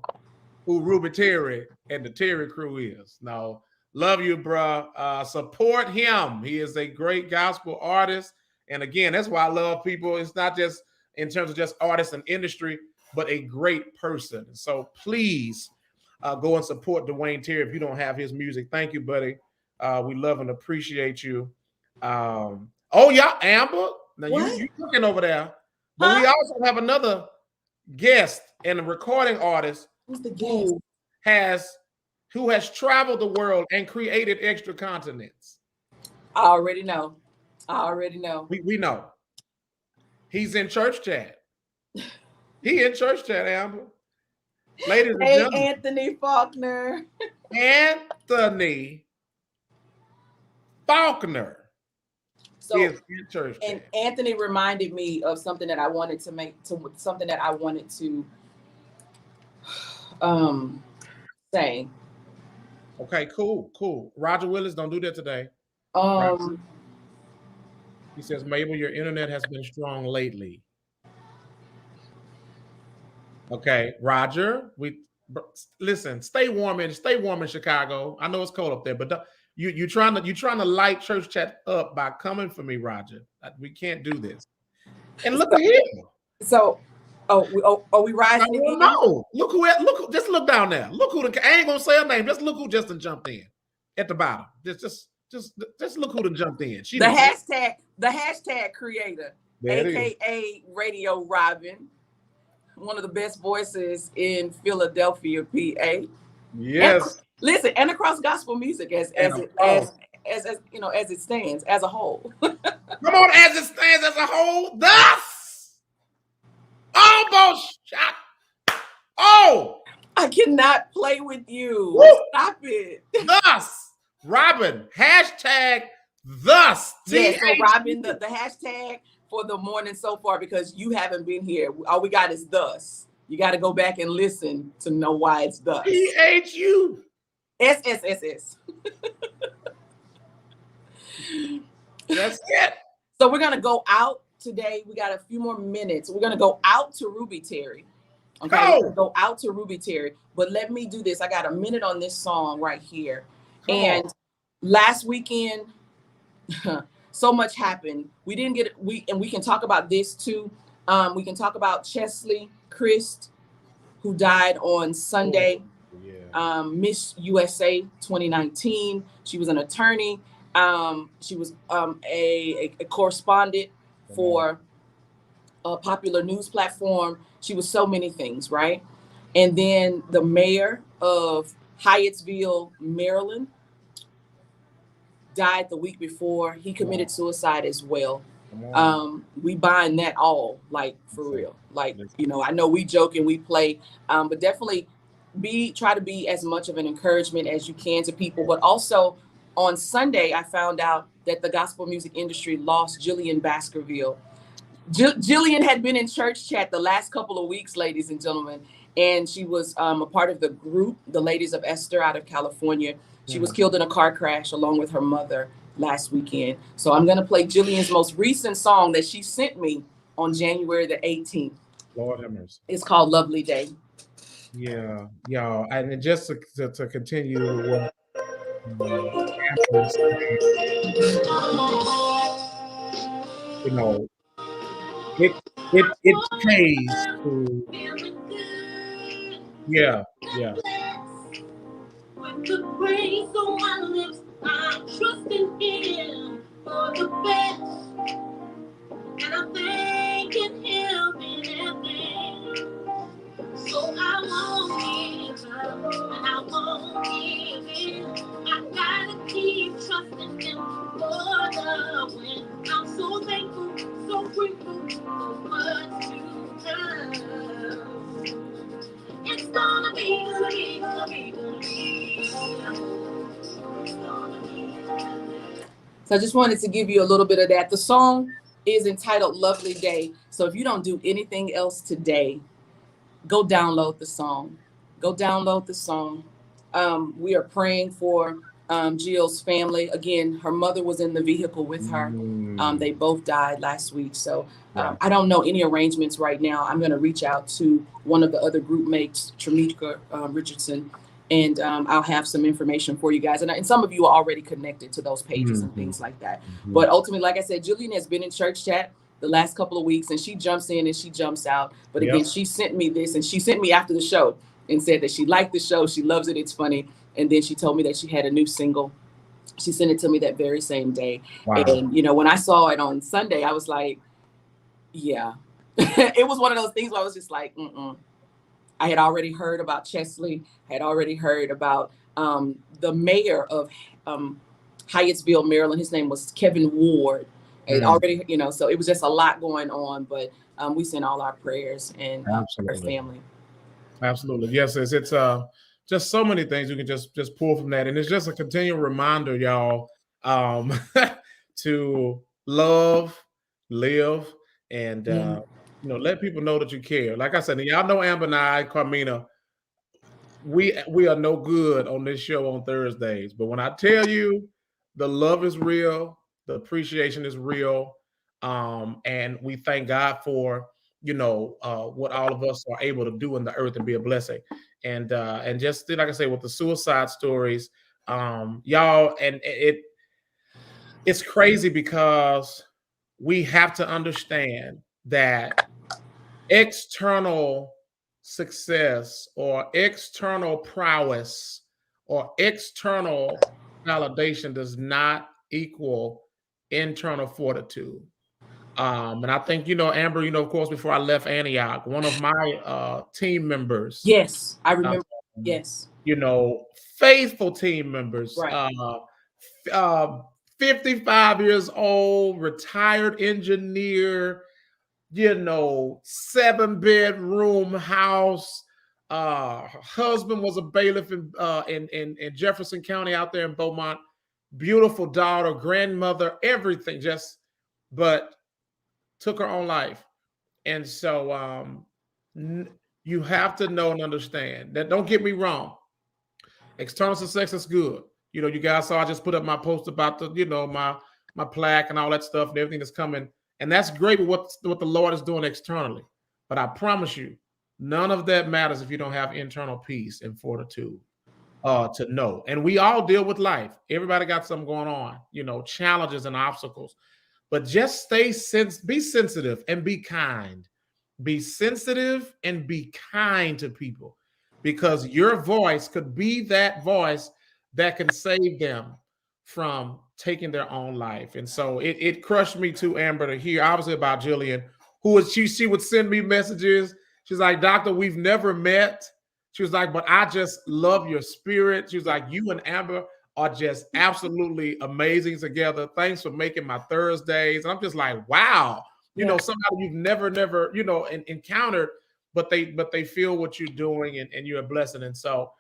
who Ruby Terry and the Terry crew is. No, love you, bro. Support him. He is a great gospel artist. And again, that's why I love people. It's not just in terms of just artists and industry, but a great person. So please go and support Dwayne Terry if you don't have his music. Thank you, buddy. We love and appreciate you. Oh, yeah, Amber. Now you looking over there. But we also have another guest and a recording artist who has traveled the world and created extra continents. I already know. We know. He's in church chat. He in church chat, Amber. Ladies and gentlemen. Anthony Faulkner. Anthony Faulkner. So, and Anthony reminded me of something that I wanted to say. Okay, cool. Roger Willis, don't do that today. Um, He says, Mabel, your internet has been strong lately. Okay, Roger, listen. Stay warm in Chicago. I know it's cold up there, but you trying to light church chat up by coming for me, Roger. We can't do this. And look at him. So, are we rising again? No, look. Just look down there. Look who I ain't gonna say her name. Just look who just jumped in at the bottom. Just look who jumped in. The hashtag creator, there aka Radio Robin, one of the best voices in Philadelphia, PA. Yes. Listen, and across gospel music as you know, as it stands as a whole. Come on, as it stands as a whole. Thus, almost shot. Oh, I cannot play with you. Woo. Stop it. Thus, Robin. Hashtag thus. Yeah, so Robin, the hashtag for the morning so far, because you haven't been here. All we got is thus. You got to go back and listen to know why it's thus. THU. SSSS. That's it. So we're going to go out today. We got a few more minutes. We're going to go out to Ruby Terry. Okay, we're gonna go out to Ruby Terry. But let me do this. I got a minute on this song right here. And last weekend, so much happened. We didn't get and we can talk about this too. We can talk about Chesley Christ, who died on Sunday. Miss USA 2019. She was an attorney. She was a correspondent for a popular news platform. She was so many things, right? And then the mayor of Hyattsville, Maryland, died the week before. He committed suicide as well. We bind that all, like, for real. Like, you know, I know we joke and we play, but definitely try to be as much of an encouragement as you can to people. But also on Sunday, I found out that the gospel music industry lost Jillian Baskerville. Jillian had been in church chat the last couple of weeks, ladies and gentlemen, and she was a part of the group, the Ladies of Esther, out of California. She was killed in a car crash along with her mother last weekend. So I'm going to play Jillian's most recent song that she sent me on January the 18th. Lord have mercy. It's called Lovely Day. Yeah, y'all. And just to continue what you know, it pays to yeah. With the praise on my lips, I'm trusting Him for the best, and I'm thanking Him in advance. So I won't give up, and I won't give in. I gotta keep trusting Him for the win. I'm so thankful, so grateful for what You've done. It's gonna be. So I just wanted to give you a little bit of that. The song is entitled Lovely Day. So if you don't do anything else today, go download the song. We are praying for Jill's family. Again, her mother was in the vehicle with her. They both died last week. So I don't know any arrangements right now. I'm going to reach out to one of the other group mates, Tramika Richardson, and I'll have some information for you guys. And some of you are already connected to those pages and things like that. But ultimately, like I said, Jillian has been in church chat the last couple of weeks, and she jumps in and she jumps out. But again, she sent me this, and she sent me after the show and said that she liked the show. She loves it. It's funny. And then she told me that she had a new single. She sent it to me that very same day. Wow. And, you know, when I saw it on Sunday, I was like, yeah. It was one of those things where I was just like, I had already heard about Chesley. I had already heard about the mayor of Hyattsville, Maryland. His name was Kevin Ward. And already, you know, so it was just a lot going on. But we sent all our prayers and our family. Absolutely. Yes, it's just so many things you can just pull from that. And it's just a continual reminder, y'all, to love, live, and you know, let people know that you care. Like I said, y'all know Amber and I, Carmina, we are no good on this show on Thursdays. But when I tell you the love is real, the appreciation is real, and we thank God for what all of us are able to do in the earth and be a blessing. And just like I say with the suicide stories, y'all, and it's crazy because we have to understand that external success or external prowess or external validation does not equal internal fortitude. And I think, Amber, of course, before I left Antioch, one of my team members, Yes, I remember. Yes. Faithful team members, Right. 55 years old, retired engineer, 7-bedroom house. Her husband was a bailiff in Jefferson County out there in Beaumont. Beautiful daughter, grandmother, everything, but took her own life. And so you have to know and understand that. Don't get me wrong. External success is good. You guys saw I just put up my post about my plaque and all that stuff and everything that's coming. And that's great with what the Lord is doing externally. But I promise you, none of that matters if you don't have internal peace and fortitude to know. And we all deal with life. Everybody got something going on, challenges and obstacles. But just be sensitive and be kind. Be sensitive and be kind to people, because your voice could be that voice that can save them from taking their own life. And so it crushed me too, Amber, to hear obviously about Jillian, she would send me messages. She's like, "Doctor, we've never met." She was like, "But I just love your spirit." She was like, "You and Amber are just absolutely amazing together. Thanks for making my Thursdays." And I'm just like, wow, somebody you've never, encountered, but they feel what you're doing and you're a blessing. And so,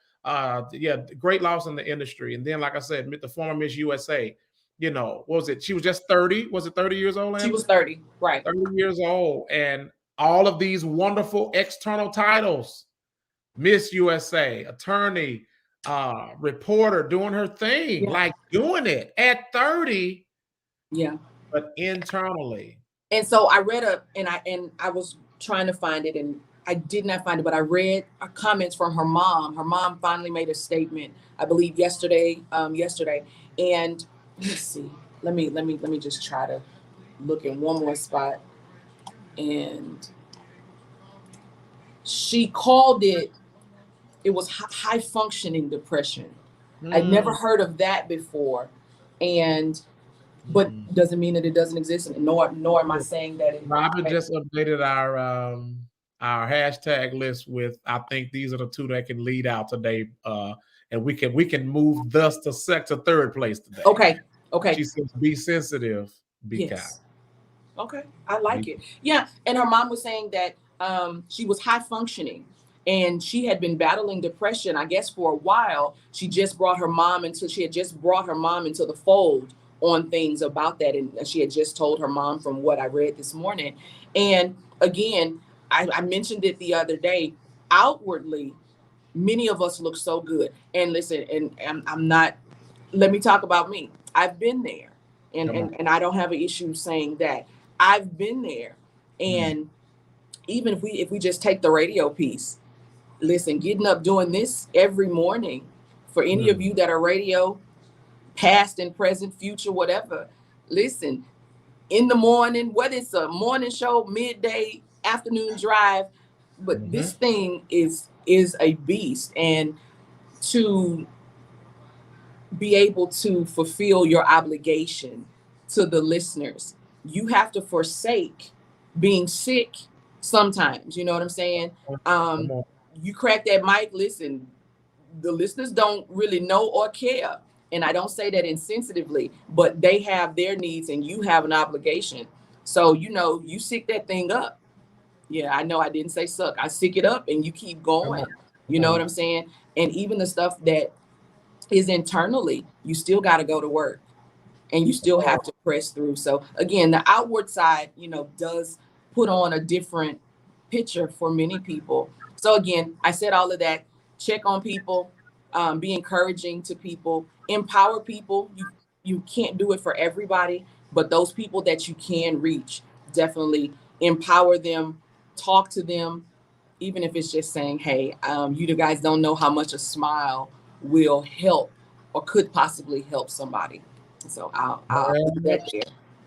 great loss in the industry. And then, like I said, the former Miss USA, what was it? She was just 30. Was it 30 years old, Amber? She was 30, right. 30 years old. And all of these wonderful external titles, Miss USA, attorney, reporter, doing her thing, like doing it at 30. Yeah. But internally. And so I read and I was trying to find it and I did not find it, but I read comments from her mom. Her mom finally made a statement, I believe yesterday. And let's see. Let me just try to look in one more spot. And she called it was high functioning depression. I'd never heard of that before. But doesn't mean that it doesn't exist, nor am I saying that it. Robert just updated our hashtag list with, I think these are the two that can lead out today, and we can move thus to third place today. Okay. She says, "Be sensitive, be kind." Okay, I like it. Yeah, and her mom was saying that she was high functioning, and she had been battling depression, I guess, for a while. She had just brought her mom into the fold on things about that, and she had just told her mom, from what I read this morning. And again, I mentioned it the other day. Outwardly, many of us look so good. And listen, and I'm not. Let me talk about me. I've been there, and I don't have an issue saying that I've been there. And even if we just take the radio piece, listen, getting up doing this every morning, for any of you that are radio, past and present, future, whatever, listen, in the morning, whether it's a morning show, midday, afternoon drive, but this thing is a beast. And to be able to fulfill your obligation to the listeners, you have to forsake being sick sometimes. You know what I'm saying? You crack that mic, listen, the listeners don't really know or care. And I don't say that insensitively, but they have their needs and you have an obligation. So, you sick that thing up. Yeah, I know I didn't say suck. I sick it up and you keep going. You know what I'm saying? And even the stuff that is internally, you still got to go to work and you still have to press through. So again, the outward side, does put on a different picture for many people. So again, I said all of that. check on people, be encouraging to people, empower people. You can't do it for everybody, but those people that you can reach, definitely empower them, talk to them, even if it's just saying, hey, you guys don't know how much a smile will help or could possibly help somebody. So I'll put that there.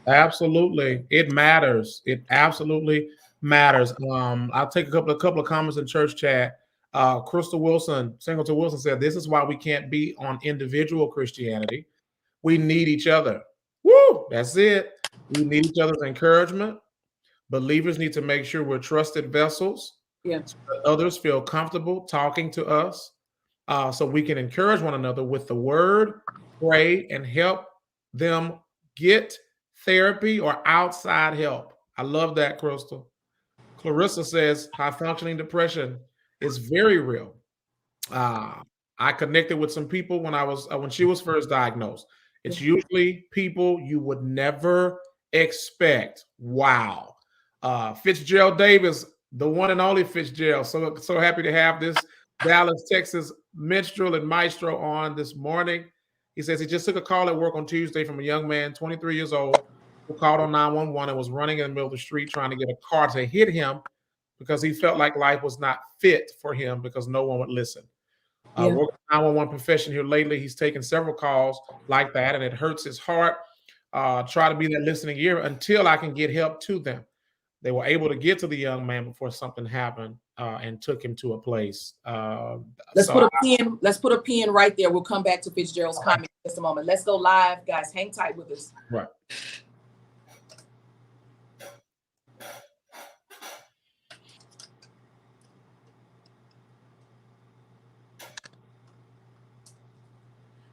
Absolutely. It matters. It absolutely matters. I'll take a couple of comments in church chat. Crystal Wilson, Singleton Wilson said, this is why we can't be on individual Christianity. We need each other. Woo! That's it. We need each other's encouragement. Believers need to make sure we're trusted vessels. Yeah. So that others feel comfortable talking to us, so we can encourage one another with the word, pray, and help them get therapy or outside help. I love that, Crystal. Clarissa says high functioning depression is very real. I connected with some people when she was first diagnosed. It's usually people you would never expect. Wow. Fitzgerald Davis, the one and only Fitzgerald. So happy to have this Dallas, Texas minstrel and maestro on this morning. He says he just took a call at work on Tuesday from a young man, 23 years old, who called on 911 and was running in the middle of the street trying to get a car to hit him because he felt like life was not fit for him because no one would listen. Working 911 profession here lately, he's taken several calls like that, and it hurts his heart. Try to be that listening ear until I can get help to them. They were able to get to the young man before something happened and took him to a place. Let's put a pin right there. We'll come back to Fitzgerald's comment in just a moment. Let's go live, guys. Hang tight with us. Right.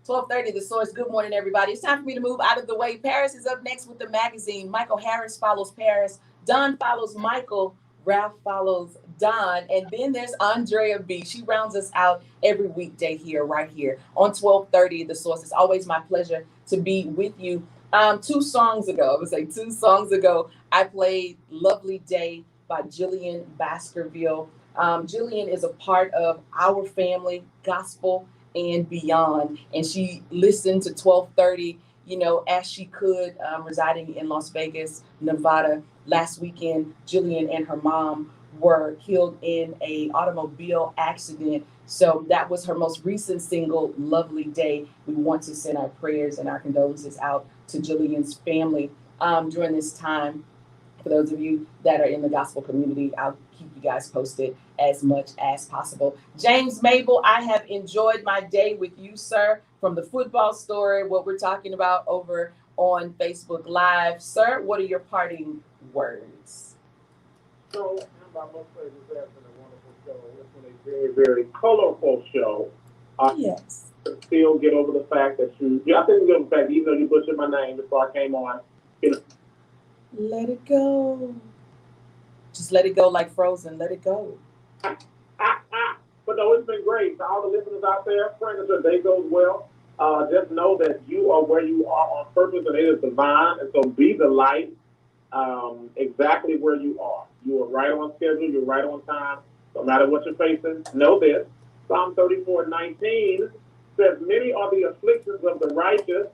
$12:30, The Source. Good morning, everybody. It's time for me to move out of the way. Paris is up next with the magazine. Michael Harris follows Paris. Don follows Michael. Ralph follows Don. And then there's Andrea B. She rounds us out every weekday here, right here on 12:30, The Source. It's always my pleasure to be with you. 2 songs ago, I played Lovely Day by Jillian Baskerville. Jillian is a part of our family, gospel and beyond, and she listened to 12:30 as she could, residing in Las Vegas, Nevada. Last weekend, Jillian and her mom were killed in a automobile accident, so that was her most recent single, Lovely Day. We want to send our prayers and our condolences out to Jillian's family during this time. For those of you that are in the gospel community, I'll keep you guys posted as much as possible. James Mable, I have enjoyed my day with you, sir, from the football story, what we're talking about over on Facebook Live. Sir, what are your parting words? So, I must say this has been a wonderful show. It's been a very, very colorful show. Yes. Still get over the fact that I think get over the fact that even though you butchered my name before I came on, let it go. Just let it go like Frozen. Let it go. But no, it's been great. To all the listeners out there, praying that your day goes well. Just know that you are where you are on purpose, and it is divine. And so be the light exactly where you are. You are right on schedule. You're right on time. No matter what you're facing, know this. Psalm 34:19 says, many are the afflictions of the righteous,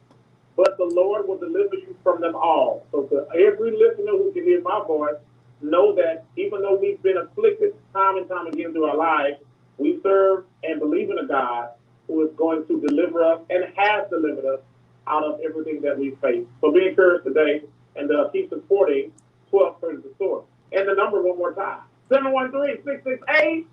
but the Lord will deliver you from them all. So to every listener who can hear my voice, know that even though we've been afflicted time and time again through our lives, we serve and believe in a God who is going to deliver us and has delivered us out of everything that we face. So be encouraged today and keep supporting 12:30 The Source. And the number one more time, 713-668.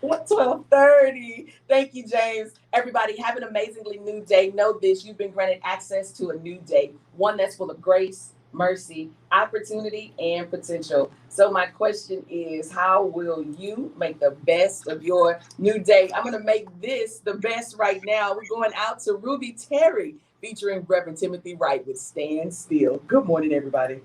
12:30. Thank you, James. Everybody, have an amazingly new day. Know this, you've been granted access to a new day, one that's full of grace, mercy, opportunity, and potential. So my question is, how will you make the best of your new day? I'm going to make this the best right now. We're going out to Ruby Terry, featuring Reverend Timothy Wright with Stand Still. Good morning, everybody.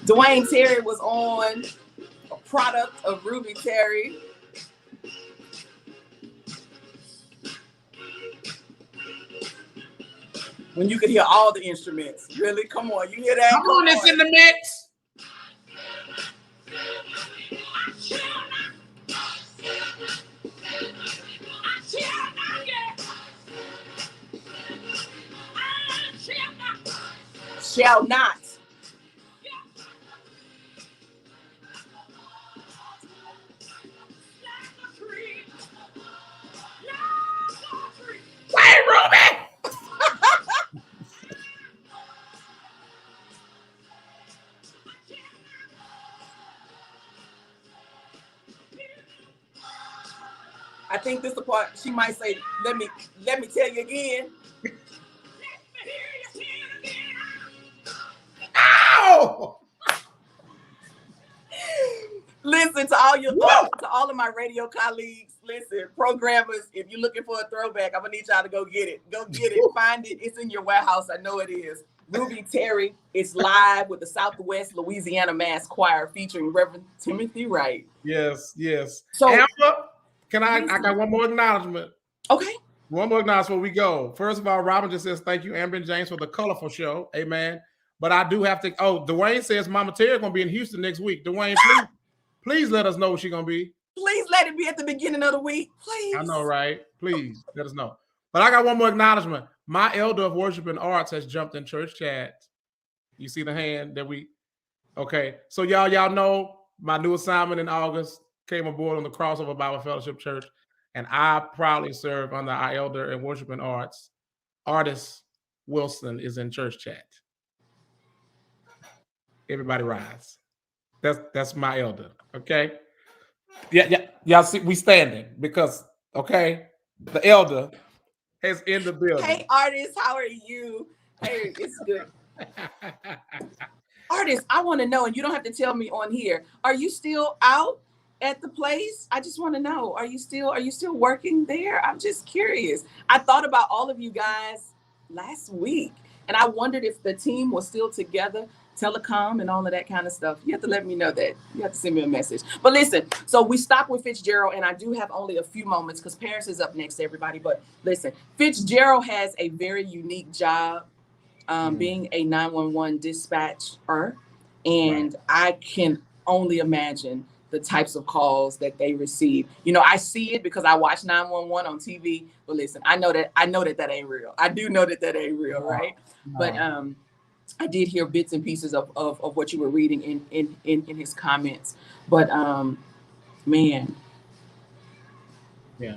Dwayne Terry was on, a product of Ruby Terry. When you could hear all the instruments. Really? Come on, you hear that? Come on, it's in the mix. Shall not. Wait, Ruby! I think this is the part she might say, let me tell you again. Ow! Listen to all of my radio colleagues. Listen, programmers, if you're looking for a throwback, I'm gonna need y'all to go get it. Go get it. Find it. It's in your warehouse. I know it is. Ruby Terry is live with the Southwest Louisiana Mass Choir featuring Reverend Timothy Wright. Yes. So, Amber, I got one more acknowledgement. Okay. One more acknowledgement before we go. First of all, Robin just says thank you, Amber and James, for the colorful show. Amen. But I do have to. Oh, Dwayne says Mama Terry gonna be in Houston next week. Dwayne, please let us know where she's gonna be. Please let it be at the beginning of the week. Please. I know, right? Please let us know. But I got one more acknowledgement. My elder of worship and arts has jumped in church chat. You see the hand that we. Okay, so y'all know my new assignment in August. Came aboard on the Crossover Bible Fellowship Church, and I proudly serve under our elder in worship and arts. Artist Wilson is in church chat. Everybody rise. That's my elder. Okay. Yeah. Y'all see we standing because the elder is in the building. Hey, Artist, how are you? Hey, it's good. Artist, I want to know, and you don't have to tell me on here. Are you still out at the place? I just want to know. Are you still working there? I'm just curious. I thought about all of you guys last week, and I wondered if the team was still together, telecom and all of that kind of stuff. You have to let me know that. You have to send me a message. But listen, so we stopped with Fitzgerald, and I do have only a few moments because Paris is up next, everybody. But listen, Fitzgerald has a very unique job. Being a 911 dispatcher, and I can only imagine the types of calls that they receive. You know, I see it because I watch 911 on TV. But listen, I know that that ain't real. I do know that ain't real, right? No. But I did hear bits and pieces of what you were reading in his comments. But man, yeah.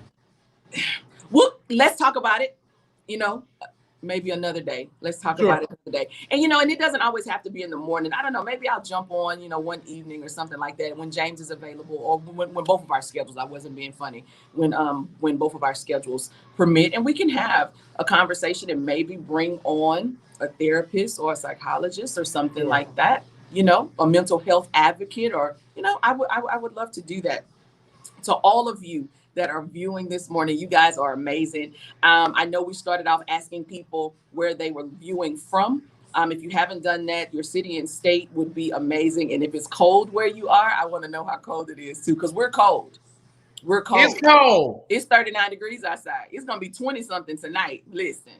Well, let's talk about it. You know. Maybe another day. Let's talk about it today. And, and it doesn't always have to be in the morning. I don't know. Maybe I'll jump on, one evening or something like that when James is available, or when both of our schedules, I wasn't being funny, when both of our schedules permit, and we can have a conversation and maybe bring on a therapist or a psychologist or something like that, a mental health advocate, or, I would love to do that. To all of you that are viewing this morning, you guys are amazing. I know we started off asking people where they were viewing from. If you haven't done that, your city and state would be amazing. And if it's cold where you are, I want to know how cold it is too, because we're cold. We're cold. It's cold. It's 39 degrees outside. It's going to be 20 something tonight. Listen.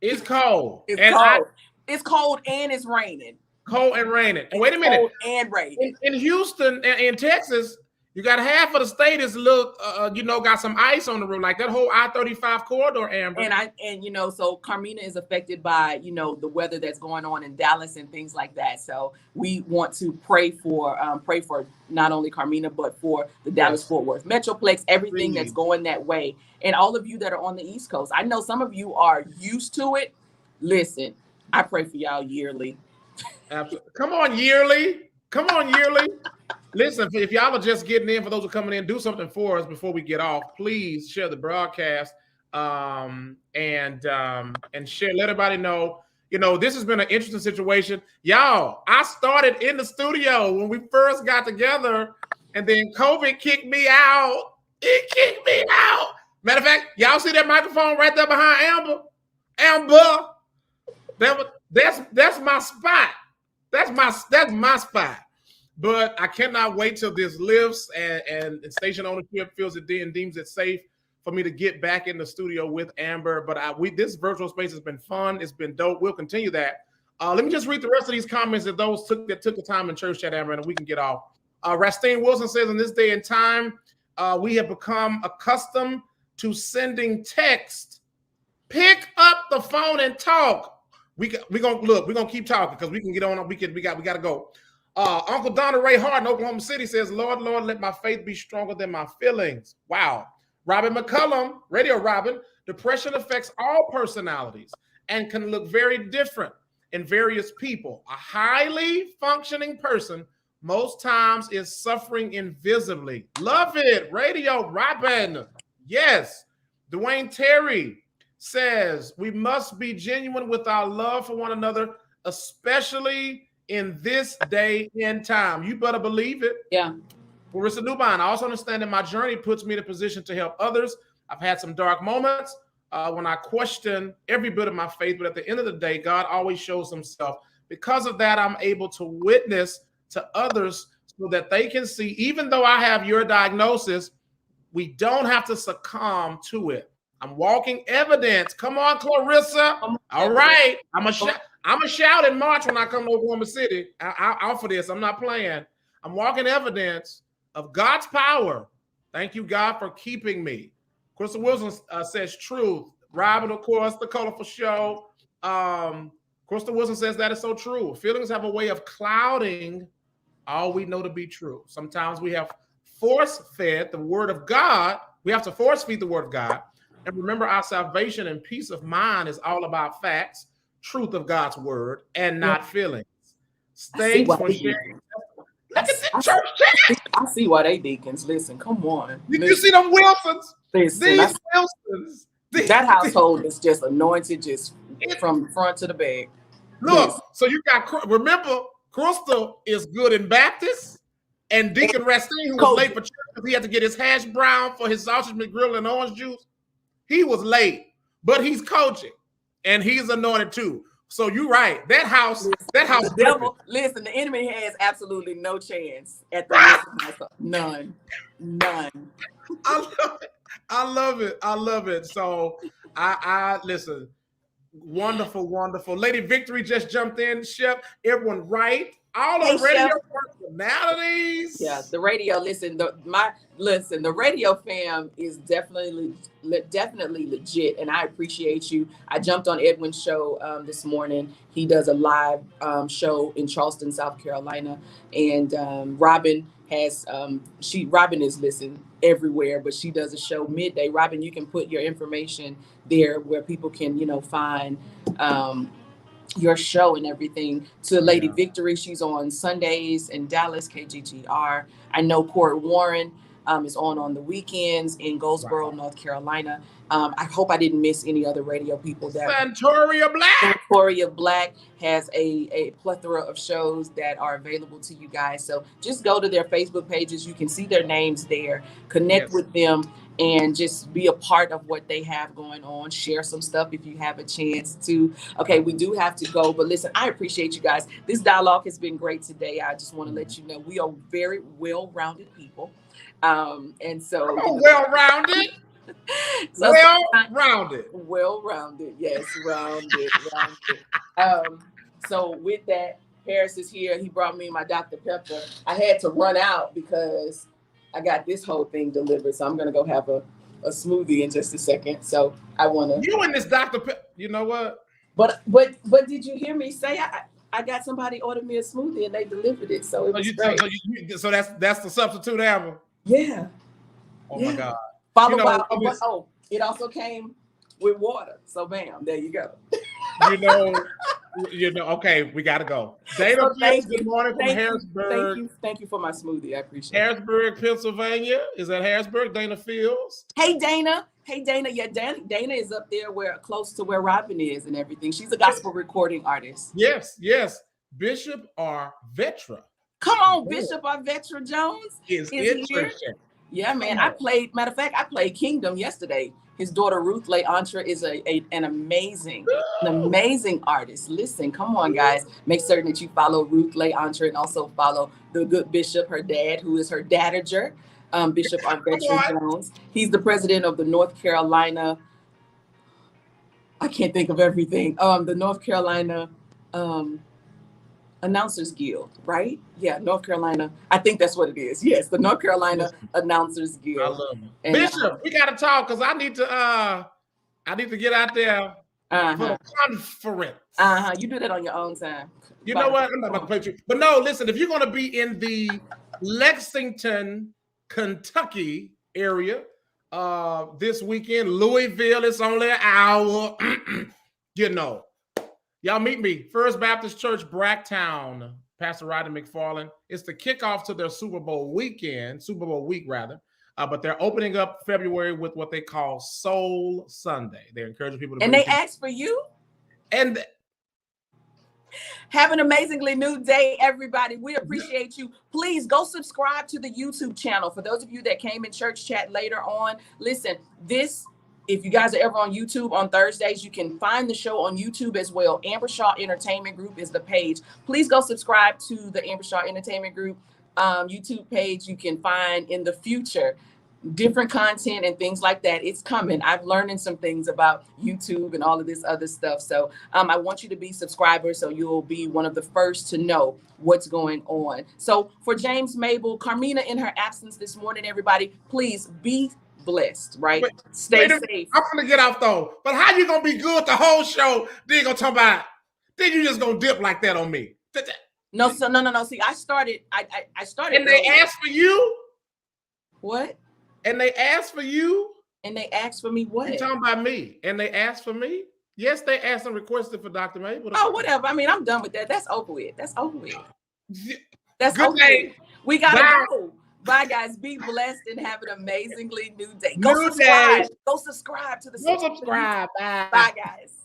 It's cold. It's cold. It's cold and it's raining. Cold and raining. And wait a minute. Cold and raining. In Houston, in Texas, you got half of the state is got some ice on the road, like that whole I-35 corridor, Amber. And so Carmina is affected by, the weather that's going on in Dallas and things like that. So we want to pray for not only Carmina, but for the Dallas-Fort Worth Metroplex, everything that's going that way. And all of you that are on the East Coast, I know some of you are used to it. Listen, I pray for y'all yearly. Absolutely. Come on, yearly. Listen, if y'all are just getting in, for those who are coming in, do something for us before we get off. Please share the broadcast and share. Let everybody know. This has been an interesting situation. Y'all, I started in the studio when we first got together, and then COVID kicked me out. It kicked me out. Matter of fact, y'all see that microphone right there behind Amber? Amber, that's my spot. That's my spot. But I cannot wait till this lifts and station ownership feels it and deems it safe for me to get back in the studio with Amber. But this virtual space has been fun. It's been dope. We'll continue that. Let me just read the rest of these comments that took the time in church chat, Amber, and we can get off. Rastine Wilson says, in this day and time, we have become accustomed to sending text. Pick up the phone and talk. We're gonna keep talking because we can get on. We gotta go. Uncle Donna Ray Hart in Oklahoma City says, Lord, let my faith be stronger than my feelings. Wow. Robin McCullum, Radio Robin, depression affects all personalities and can look very different in various people. A highly functioning person most times is suffering invisibly. Love it. Radio Robin. Yes. Dwayne Terry says, we must be genuine with our love for one another, especially in this day and time. You better believe it. Yeah. Marissa Newbine, I also understand that my journey puts me in a position to help others. I've had some dark moments when I question every bit of my faith, but at the end of the day, God always shows himself. Because of that, I'm able to witness to others so that they can see, even though I have your diagnosis, we don't have to succumb to it. I'm walking evidence. Come on, Clarissa. All right. I'm a shout in March when I come to Oklahoma City. I'll for this. I'm not playing. I'm walking evidence of God's power. Thank you, God, for keeping me. Crystal Wilson says truth. Robin, of course, the colorful show. Crystal Wilson says that is so true. Feelings have a way of clouding all we know to be true. Sometimes we have force-fed the word of God. We have to force-feed the word of God. And remember, our salvation and peace of mind is all about facts, truth of God's word, and not feelings. Thanks for sharing. Look at the church chat. I see why they deacons. Listen, come on. Did you see them Wilsons? Listen, These Wilsons. That household is just anointed, just from front to the back. Look, so you got, remember, Crystal is good in Baptist, and Deacon Rastine, who was late for church because he had to get his hash brown for his sausage McGrill and orange juice. He was late, but he's coaching, and he's anointed too. So you're right. That house. The devil, listen, the enemy has absolutely no chance at the house. None. I love it. So I listen. Wonderful. Lady Victory just jumped in. Chef, everyone right? All the radio personalities. Yeah, the radio. Listen, the radio fam is definitely legit, and I appreciate you. I jumped on Edwin's show this morning. He does a live show in Charleston, South Carolina, and Robin has Robin is listening everywhere, but she does a show midday. Robin, you can put your information there where people can find your show and everything. To Lady Victory, she's on Sundays in Dallas, KGGR. I know Court Warren is on the weekends in Goldsboro, North Carolina. I hope I didn't miss any other radio people. Santoria Black has a plethora of shows that are available to you guys. So just go to their Facebook pages. You can see their names there. Connect with them and just be a part of what they have going on. Share some stuff if you have a chance to. Okay, we do have to go, but listen, I appreciate you guys. This dialogue has been great today. I just want to let you know we are very well-rounded people. And so well-rounded. Well-rounded, yes, rounded. So with that, Harris is here. He brought me my Dr. Pepper. I had to run out because I got this whole thing delivered. So I'm gonna go have a smoothie in just a second. So I wanna. You and this Dr. Pepper. You know what? But did you hear me say I got somebody ordered me a smoothie and they delivered it. So it was great. So that's the substitute, Amber. Yeah. Oh my God. Followed by it also came with water. So bam, there you go. Okay, we gotta go. Dana, good morning from Harrisburg. Thank you for my smoothie. I appreciate it. Harrisburg, Pennsylvania. Is that Harrisburg? Dana Fields. Hey Dana. Yeah, Dana is up there close to where Robin is and everything. She's a gospel recording artist. Yes. Bishop Arvetra. Come on, Bishop Arvetra Jones is in church chat. Yeah, man. I played, matter of fact, I played Kingdom yesterday. His daughter Ruth Leandra is an amazing artist. Listen, come on, guys. Make certain that you follow Ruth Leandra and also follow the good bishop, her dad, who is her dadager, Bishop Arvetra Jones. He's the president of the North Carolina. I can't think of everything. The North Carolina Announcers Guild, right? Yeah, North Carolina. I think that's what it is. Yes, the North Carolina Announcers Guild. I love him. And, Bishop, we gotta talk because I need to get out there for the conference. You do that on your own time. You know what? I'm not about to play you. But no, listen, if you're gonna be in the Lexington, Kentucky area this weekend, Louisville, it's only an hour. You know. Y'all meet me, First Baptist Church, Bracktown, Pastor Rodney McFarland. It's the kickoff to their Super Bowl week, rather. But they're opening up February with what they call Soul Sunday. They're encouraging people to. And they ask for you. And have an amazingly new day, everybody. We appreciate you. Please go subscribe to the YouTube channel. For those of you that came in church chat later on, listen, if you guys are ever on YouTube on Thursdays, you can find the show on YouTube as well. Amber Shaw Entertainment Group is the page. Please go subscribe to the Amber Shaw Entertainment Group YouTube page. You can find in the future different content and things like that. It's coming. I've learned some things about YouTube and all of this other stuff. So I want you to be subscribers so you'll be one of the first to know what's going on. So for James, Mable, Carmina in her absence this morning, everybody, please be blessed, right? Stay safe. I'm gonna get off though. But how you gonna be good the whole show? Then you gonna talk about? Then you just gonna dip like that on me? No. See, I started. I started. And they asked for you. What? And they asked for you. And they asked for me what? You talking about me? And they asked for me. Yes, they asked and requested for Dr. Mable. Oh, whatever. I mean, I'm done with that. That's over with. That's over with. That's good over day. with. We gotta go. Bye, guys. Be blessed and have an amazingly new day. Go subscribe. Go subscribe to the. Go subscribe. Bye, guys.